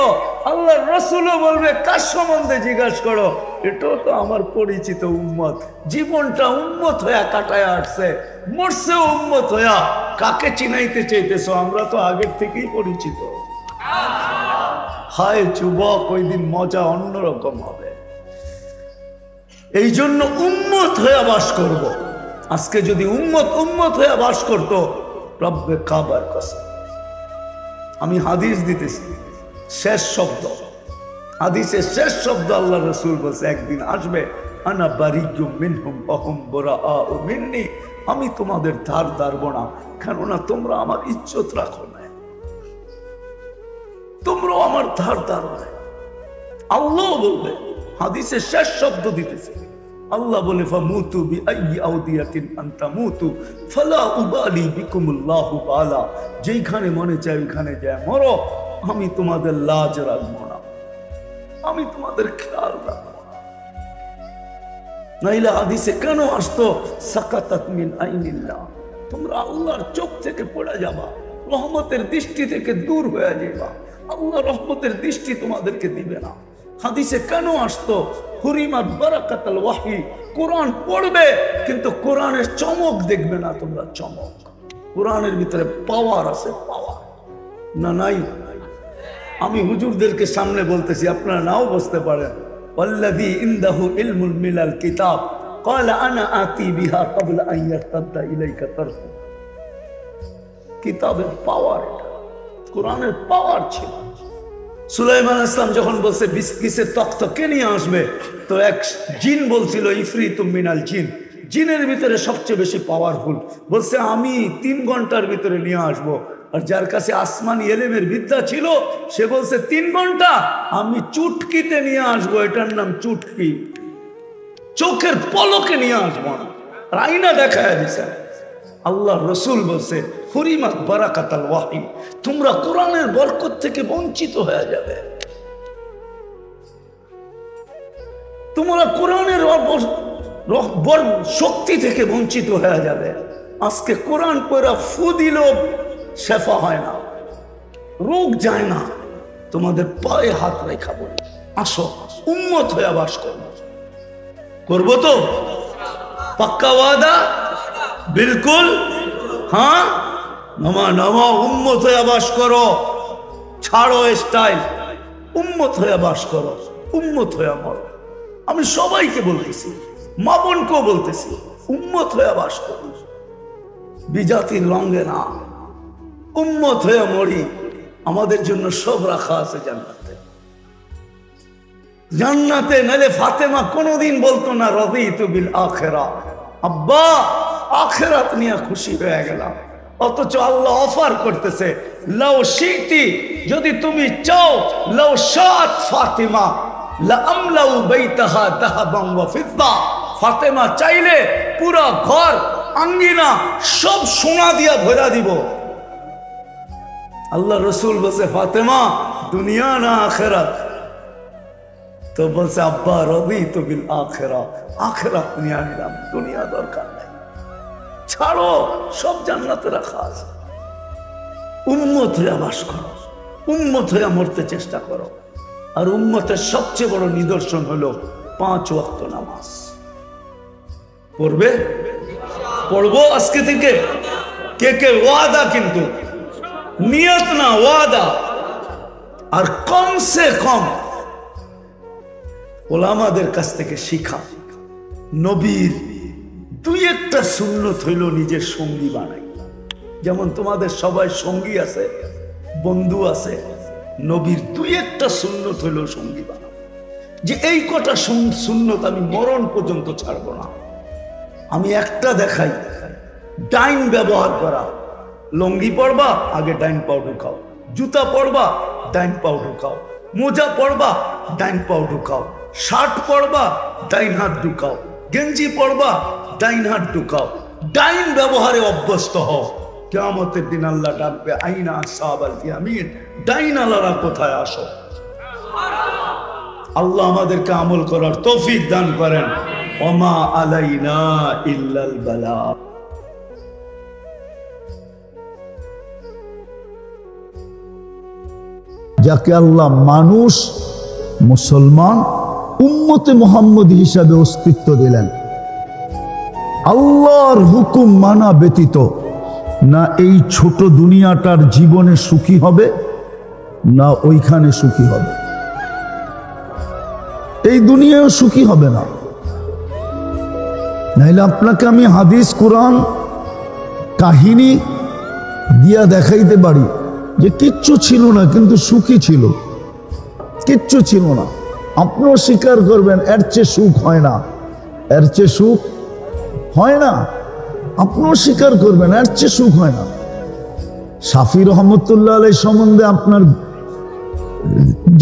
আল্লাহর রাসূলও বলবে কার সম্বন্ধে জিজ্ঞাসা করো, এটাও তো আমার পরিচিত উম্মত, জীবনটা উম্মত হইয়া কাটায় আসছে, মরছে উম্মত হইয়া। কাকে চিনাইতে চাইতেছ? আমরা তো আগের থেকেই পরিচিত। হায় যুবক, ওই দিন মজা অন্যরকম হবে। এই জন্য উম্মত হয়ে বাস করব। আজকে যদি উম্মত হয়ে বাস করতো, রব্বে কাবার কসম, আমি হাদিস দিতেছি, শেষ শব্দ, হাদিসের শেষ শব্দ আল্লাহ রাসূল বলছে একদিন আসবে, আনা বারিয়্যুম মিনহুম ওয়াহুম বুরাআউ মিন্নি, আমি তোমাদের ধার ধারব না, কেননা তোমরা আমার ইজ্জত রাখো না, তোমরাও আমার ধার ধারো না। আল্লাহ বলবে, হাদিসের শেষ শব্দ দিতেছে আল্লাহ বলে ফামুতু বিআইয়ি আউদিয়াতিন আনতামুতু ফালা উবালি বিকুমুল্লাহু বালা, যেইখানে মনে চায় ওইখানে যায় মরো, আমি তোমাদের লাজ রাখবো না, আমি তোমাদের খেয়াল রাখবো না। নাইলে হাদিসে কেন আসতো সাকাতাত মিন আইনিল্লাহ, তোমরা আল্লাহর চোখ থেকে পড়ে যাবা, রহমতের দৃষ্টি থেকে দূর হয়ে যাবা, আল্লাহ রহমতের দৃষ্টি তোমাদেরকে দিবে না। হাদিসে কেন আসতো হুরিমাত বারাকাতুল ওয়াহি, কোরআন পড়বে কিন্তু কোরআনের চমক দেখবে না তোমরা, চমক। কোরআনের ভিতরে পাওয়ার আছে, পাওয়ার না নাই? আমি হুজুরদেরকে সামনে বলতেছি, আপনারা নাও বুঝতে পারেন। ওয়াল্লাযী ইনদাহু ইলমুল মিনাল কিতাব ক্বালা আনা আতি বিহা ক্বাবলা আন ইয়ারতাদ্দা ইলাইকা তারফু। কিতাবের পাওয়ার, কোরআনের পাওয়ার ছিল। সুলাইমান ইসলাম যখন বলছে বিসকিসের তখ্ত কে নিয়ে আসবে, তো এক জিন বলছিল ইফরিতুম মিনাল জিন, জিনের ভিতরে সবচেয়ে বেশি পাওয়ারফুল, বলছে আমি 3 ঘন্টার ভিতরে নিয়ে আসবো। আর যার কাছে আসমানি এলেমের বিদ্যা ছিল সে বলছে 3 ঘন্টা, আমি চুটকিতে নিয়ে আসবো, এটার নাম চুটকি, চোখের পলকে নিয়ে আসবো না, আয়না দেখায় দিছে। আল্লাহ রসুল বলছে হুরিমাত বারাকাতুল ওয়াহি, তোমরা কোরআনের বরকত থেকে বঞ্চিত হয়ে যাবে, তোমরা কোরআনের শক্তি থেকে বঞ্চিত হয়ে যাবে। আজকে কোরআন পড়া ফু দিলেও শেফা হয় না, রোগ যায় না। তোমাদের পায়ে হাত রেখা বলি, আসো উম্মত হয়ে বাস করবো, করবো তো? পাক্কা ওয়াদা? বিলকুল হ্যাঁ। নামা নামা, উম্মত হয়ে বাস করো, ছাড়ো স্টাইল, উম্মত হয়ে বাস করো, উম্মত হয়ে মরো। আমি সবাইকে বলতেছি, মা বোনকেও বলতেছি, উম্মত হয়ে বাস করো, বিজাতির রঙে না, উম্মত হয়ে মরি। আমাদের জন্য সব রাখা আছে জান্নাতে, জান্নাতে। নালে ফাতেমা কোনোদিন বলতো না রাদিতু বিল আখিরা, আব্বা আখিরাত নিয়ে খুশি হয়ে গেলাম। অথচ আল্লাহ অফার করতেছে লাউ শিতি, যদি তুমি চাও, লাউ শাআত ফাতিমা, লাআমলাউ বাইতাহা যাহাবান ওয়া ফিদ্দা, ফাতেমা চাইলে পুরা ঘর আঙ্গিনা সব সোনা দিয়া ভরা দিব। আল্লাহ রসুল বলছে ফাতেমা দুনিয়া না আখিরাত? তো বলছে আব্বা রাদিতু বিল আখিরা, আখিরাত নিয়ে নিলাম, দুনিয়া দরকার নাই, ছাড়ো, সব জান্নাতে রাখা আছে। উম্মত হয়ে বাস করো, উম্মত হয়ে মরতে চেষ্টা করো। আর উম্মতের সবচেয়ে বড় নিদর্শন হলো 5 ওয়াক্ত নামাজ। পড়বে? পড়বো আজকে থেকে। কে কে ওয়াদা, কিন্তু নিয়ত না, ওয়াদা। আর কমসে কম ওলামাদের কাছ থেকে শিখা, নবীর 2-1টা সুন্নত হইল নিজের সঙ্গী বানাই। যেমন তোমাদের সবাই সঙ্গী আছে, বন্ধু আছে, নবীর 2-1টা সুন্নত হইল সঙ্গী বানাও, যে এই কটা সুন্নত আমি মরণ পর্যন্ত ছাড়বো না। আমি একটা দেখাই, ডাইন ব্যবহার করা। লঙ্গি পরবা, আগে ডাইন পাও ঢুকাও। জুতা পরবা, ডাইন পাও ঢুকাও। মোজা পরবা, ডাইন পাও ঢুকাও। শার্ট পরবা, ডাইন হাত ঢুকাও। গেঞ্জি পরবা, ডাইন হাত ঢুকাও। ডাইন ব্যবহারে অভ্যস্ত হও। কিয়ামতের দিন আল্লাহ ডাকবে, আইনা আসহাবাল ইয়ামিন, ডাইন আলারা কোথায় আসো? আল্লাহ আমাদেরকে আমল করার তৌফিক দান করেন। ওমা আলাইনা ইল্লাল বালাগ। যাকে আল্লাহ মানুষ, মুসলমান, উম্মতে মুহাম্মদ হিসাবে অস্তিত্ব দিলেন, আল্লাহর হুকুম মানা ব্যতীত না এই ছোট দুনিয়াটার জীবনে সুখী হবে, না ওইখানে সুখী হবে। এই দুনিয়াও সুখী হবে না। নাইলে আপনাকে আমি হাদিস, কোরআন, কাহিনী দিয়া দেখাইতে পারি যে কিচ্ছু ছিল না কিন্তু সুখী ছিল, কিচ্ছু ছিল না। আপনিও স্বীকার করবেন এর চেয়ে সুখ হয় না, এর চেয়ে সুখ হয় না। আপনিও স্বীকার করবেন এর চেয়ে সুখ হয় না। শাফি রহমতুল্লাহ আলাইহি সম্বন্ধে আপনার,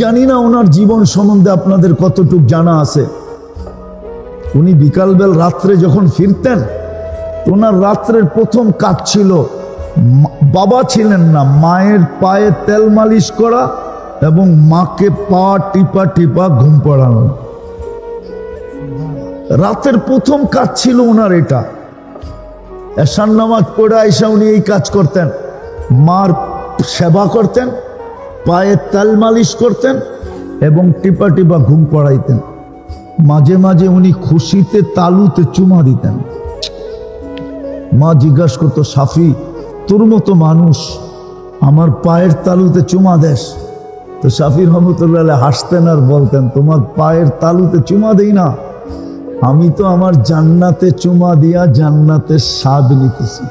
জানি না ওনার জীবন সম্বন্ধে আপনাদের কতটুক জানা আছে। উনি বিকালবেল রাত্রে যখন ফিরতেন, ওনার রাত্রের প্রথম কাজ ছিল, বাবা ছিলেন না, মায়ের পায়ে তেল মালিশ করা এবং মাকে পা টিপা টিপা ঘুম পাড়ানো। রাতের প্রথম কাজ ছিল ওনার এটা। এশার নামাজ পড়ে আইসা উনি এই কাজ করতেন, মার সেবা করতেন, পায়ে তেল মালিশ করতেন এবং টিপা টিপা ঘুম পড়াইতেন। মাঝে মাঝে উনি খুশিতে তালুতে চুমা দিতেন। মা জিজ্ঞাসা করতো, শাফি তোর মতো মানুষ আমার পায়ের তালুতে চুমা দেশ? তো শাফি রহমতুল্লাহ হাসতেন আর বলতেন, তোমার পায়ের তালুতে চুমা দেই না, আমি তো আমার জান্নাতে চুমা দিয়া জান্নাতের স্বাদ নিতেছি।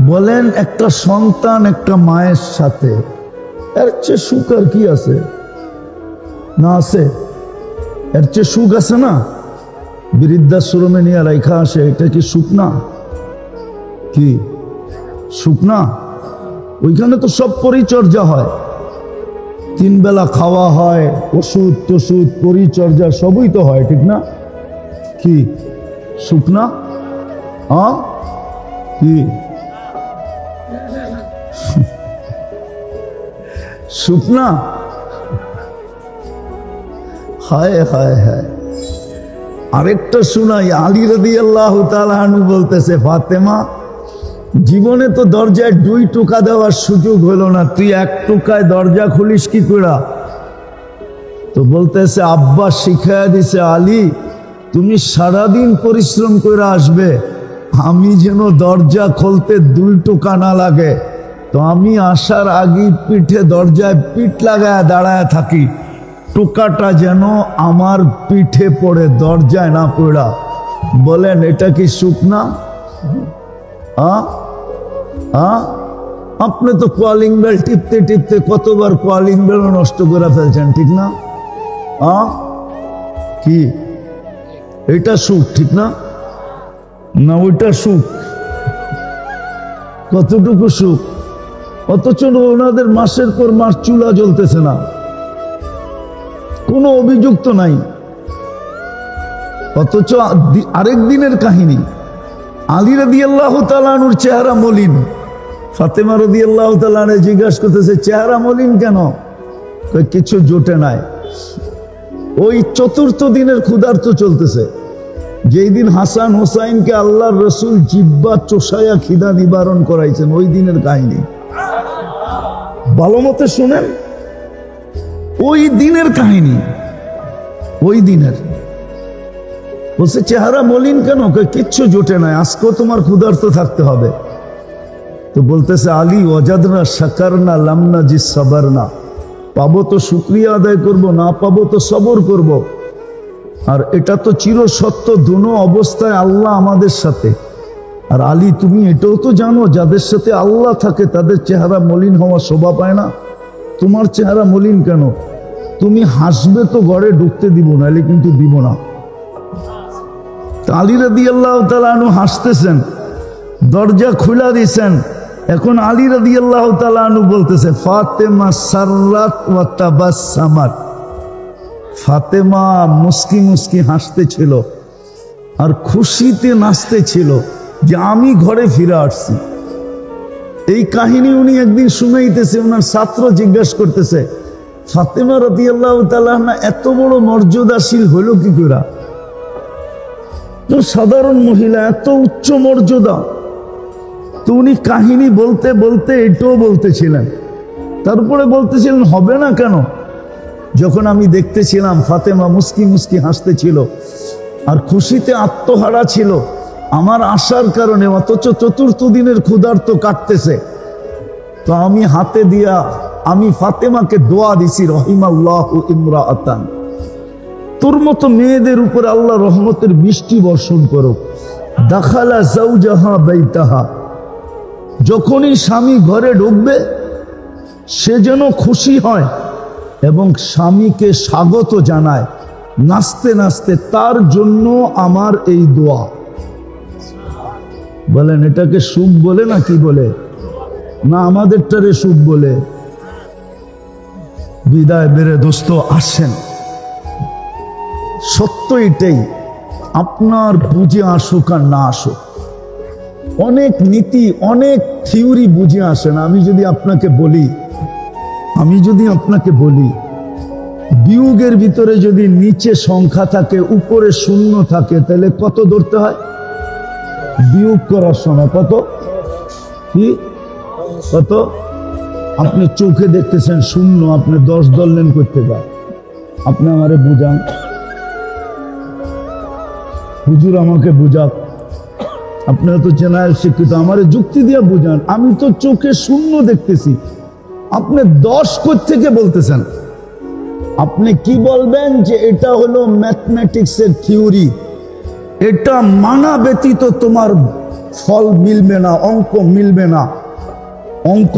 বলেন, একটা সন্তান একটা মায়ের সাথে এর চেয়ে সুখ আর কি আছে? না আছে? এর চেয়ে সুখ আছে না? বৃদ্ধাশ্রমে নিয়ে রাখা আসে, এটা কি সুখ না? কি সুখ না? ওইখানে তো সব পরিচর্যা হয়, 3 বেলা খাওয়া হয়, ওষুধ টষুধ পরিচর্যা সবই তো হয়, ঠিক না? কি সুখ না? কি সুখ না? হায় হায় হায়। আরেকটা শুনাই, আলী রাদিয়াল্লাহু তাআলা আনহু বলতেছে, ফাতেমা জীবনে তো দরজায় 2 টোকা দেওয়ার সুযোগ হলো না, তুই 1 টোকায় দরজা খুলিস কি করে? তো বলতেছে, আব্বা শিখায়া দিছে, আলী তুমি সারাদিন পরিশ্রম করে আসবে, আমি যেন দরজা খুলতে 2 টোকা না লাগে, তো আমি আসার আগে পিঠে দরজায় পিঠ লাগায় দাঁড়ায় থাকি, টোকাটা যেন আমার পিঠে পড়ে, দরজায় না পড়া। বলেন এটা কি সুখ না? আপনি তো কলিং বেল টিপতে টিপতে কতবার কলিং বেল নষ্ট করে ফেলছেন, ঠিক না? কি এটা সুখ, ঠিক না? না ওইটা সুখ? কতটুকু সুখ? অথচ ওনাদের মাসের পর মাস চুলা জ্বলতেছে না, কোনো অভিযুক্ত নাই। অথচ আরেক দিনের কাহিনী, আলী রাদিয়াল্লাহু তাআলা আনহুর চেহারা মলিন। ফাতেমা রাদিয়াল্লাহু তাআলা আনহা জিজ্ঞাসা করতেছে, চেহারা মলিন কেন? কিছু জোটে নাই। ওই চতুর্থ দিনের ক্ষুধার্ত চলতেছে, যেই দিন হাসান হোসাইনকে আল্লাহর রসুল জিব্বা চোষায়া খিদা নিবারণ করাইছেন, ওই দিনের কাহিনী। ভালো মতে শুনেন, ওই দিনের কাহিনী, ওই দিনের। বলছে চেহারা মলিন কেন? কিচ্ছু জোটে নাই, আজকেও তোমার ক্ষুধার্ত থাকতে হবে। তো বলতেছে আলী, ওয়াজাদনা শাকারনা লামনা জি সাবারনা, পাবো তো শুকরিয়া আদায় করব, না পাবো তো সবর করব। আর এটা তো চির সত্য, দুনো অবস্থায় আল্লাহ আমাদের সাথে। আর আলী, তুমি এটাও তো জানো, যাদের সাথে আল্লাহ থাকে তাদের চেহারা মলিন হওয়া শোভা পায় না। তোমার চেহারা মলিন কেন? তুমি হাসবে তো ঘরে ঢুকতে দিব, নাহলে কিন্তু দিব না। আলী রাদিয়াল্লাহু তাআলা আনহু হাসতেছেন, দরজা খুলা দিয়েছেন। এখন আলী রাদিয়াল্লাহু তাআলা আনহু বলতেছে, ফাতেমা সাররাত ওয়া তাবাসসামাত। ফাতেমা মুস্কি মুস্কি হাসতেছিল আর খুশিতে নাচতেছিল যে আমি ঘরে ফিরে আসছি। এই কাহিনী উনি একদিন শুনাইতেছে, ওনার ছাত্র জিজ্ঞাসা করতেছে, ফাতেমা রাদিয়াল্লাহু তাআলা আনহা এত বড় মর্যাদাশীল হলো কি করে? তো সাধারণ মহিলা, এত উচ্চ মর্যাদা। তো উনি কাহিনী বলতে বলতে এটাও বলতেছিলেন, তারপরে বলতেছিলেন হবে না কেন? যখন আমি দেখতেছিলাম ফাতেমা মুস্কি মুস্কি হাসতেছিল আর খুশিতে আত্মহারা ছিল আমার আসার কারণে, অথচ চতুর্থ দিনের ক্ষুধার্ত কাটতেছে, তো আমি হাতে দিয়া আমি ফাতেমাকে দোয়া দিছি, রহিমাল্লাহু ইমরাআতান, তোর মতো মেয়েদের উপর আল্লাহ রহমতের বৃষ্টি বর্ষণ করো। দাখালা যাওজাহা বাইতাহা, যখনই স্বামী ঘরে ঢুকবে সে যেন খুশি হয় এবং স্বামীকে স্বাগত জানায় নাচতে নাচতে। তার জন্য আমার এই দোয়া। বলেন এটাকে সুখ বলে না কি বলে? না আমাদেরটারে সুখ বলে? বিদায় বেড়ে দোস্ত আসেন, সত্য এটাই, আপনার বুঝে আসুক আর না আসুক, অনেক নীতি অনেক থিওরি বুঝে আসে না। আমি যদি আপনাকে বলি বিয়োগের ভিতরে যদি নিচে সংখ্যা থাকে উপরে শূন্য থাকে, তাহলে কত ধরতে হয়? বিয়োগ করার সময় কত কি কত? আপনি চোখে দেখতেছেন শূন্য, আপনি 10 ধরলেন করতে পারেন। আপনি আমারে বুঝান, হুজুর আমাকে বুঝাক, আপনারা তো জেনারেল শিক্ষিত, আমারে যুক্তি দিয়ে বুঝান। আমি তো চোখে শূন্য দেখতেছি, আপনি 10 থেকে বলতেছেন। আপনি কি বলবেন যে এটা হলো ম্যাথমেটিক্সের থিওরি, এটা মানা ব্যতীত তোমার ফল মিলবে না, অঙ্ক মিলবে না, অঙ্ক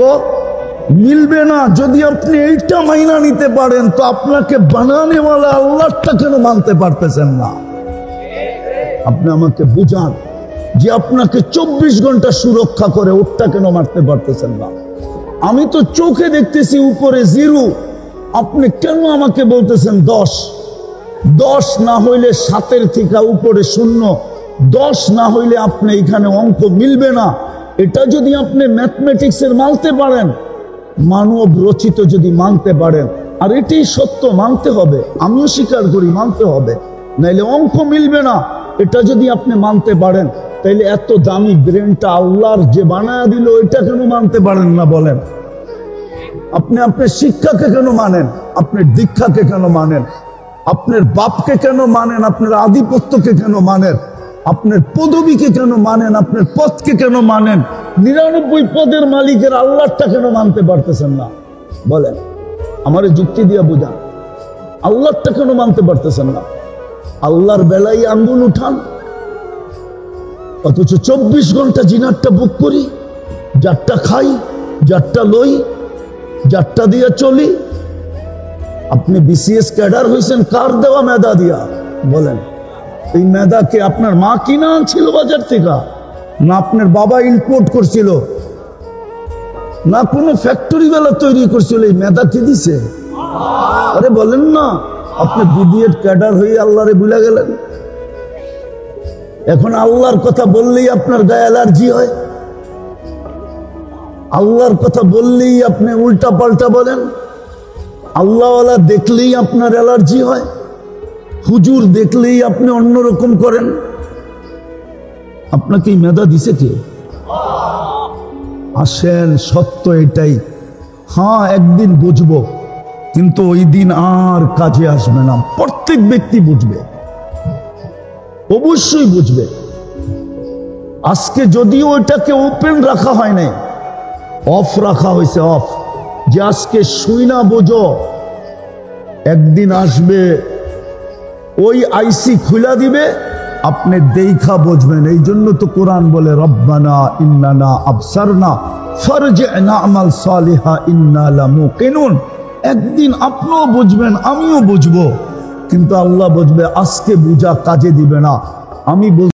মিলবে না। যদি আপনি এইটা মাইনা নিতে পারেন তো আপনাকে বানানেওয়ালা আল্লাহটা কেন মানতে পারতেছেন না? আপনি আমাকে বুঝান যে আপনাকে 24 ঘন্টা সুরক্ষা করে, ওটা কেন মারতে পারতেছেন না? আমি তো চোখে দেখতেছি উপরে 0, আপনি কেন আমাকে বলতেছেন 10? 10 না হইলে 7 থেকে উপরে 0, 10 না হইলে আপনি এখানে অঙ্ক মিলবে না। এটা যদি আপনি ম্যাথমেটিক্সের মানতে পারেন, মানব রচিত যদি মানতে পারেন, আর এটাই সত্য, মানতে হবে, আমিও স্বীকার করি মানতে হবে, নাইলে অঙ্ক মিলবে না। এটা যদি আপনি মানতে পারেন, তাইলে এত দামি ব্রেনটা আল্লাহর যে বানায়া দিল, এটা কেন মানতে পারেন না বলেন? আপনি আপনার শিক্ষাকে কেন মানেন? আপনার দীক্ষাকে কেন মানেন? আপনার বাপকে কেন মানেন? আপনার আধিপত্যকে কেন মানেন? আপনার পদবীকে কেন মানেন? আপনার পদকে কেন মানেন? 99 পদের মালিকের আল্লাহটা কেন মানতে পারতেছেন না বলেন? আমারে যুক্তি দিয়ে বুঝান, আল্লাহটা কেন মানতে পারতেছেন না? আল্লাহর বেলায় আঙ্গুল উঠান, অথচ 24 ঘন্টা জিনারটা বুক করি, যারটা খাই, যারটা লই, যারটা দিয়ে চলি। আপনি বিসিএস ক্যাডার হয়েছেন কার দেওয়া মেধা দিয়া বলেন? এই মেধাকে আপনার মা কিনা আনছিল বাজার থেকে, না আপনার বাবা ইম্পোর্ট করছিল? না কোনো ফ্যাক্টরি বেলা তৈরি করছিল, এই মেধাকে দিছে? আরে বলেন না, আপনি বিডিএড ক্যাডার হয়ে আল্লাহরে ভুলে গেলেন। এখন আল্লাহর কথা বললেই আপনার গায়ে অ্যালার্জি হয়, আল্লাহর কথা বললেই আপনি উল্টা পাল্টা বলেন, আল্লাহওয়ালা দেখলেই আপনার অ্যালার্জি হয়, হুজুর দেখলেই আপনি অন্যরকম করেন। আপনাকে এই মেধা দিছে কে? আসেন, সত্য এটাই। হ্যাঁ, একদিন বুঝবো, কিন্তু ওই দিন আর কাজে আসবে না। প্রত্যেক ব্যক্তি বুঝবে, অবশ্যই বুঝবে। আজকে যদিও ওইটাকে ওপেন রাখা হয় নাই, অফ রাখা হয়েছে, অফ, যে আজকে শুই না বোঝো, একদিন আসবে ওই আইসি খুলা দিবে, আপনি দেখা বুঝবেন। এই জন্য তো কোরআন বলে রব্বানা ইন্নানা আবসারনা ফারজি'না আমাল সালিহা ইন্না লামুকিনুন। একদিন আপনিও বুঝবেন, আমিও বুঝবো, কিন্তু আল্লাহ বুঝবে। আজকে বুঝা কাজে দিবে না। আমি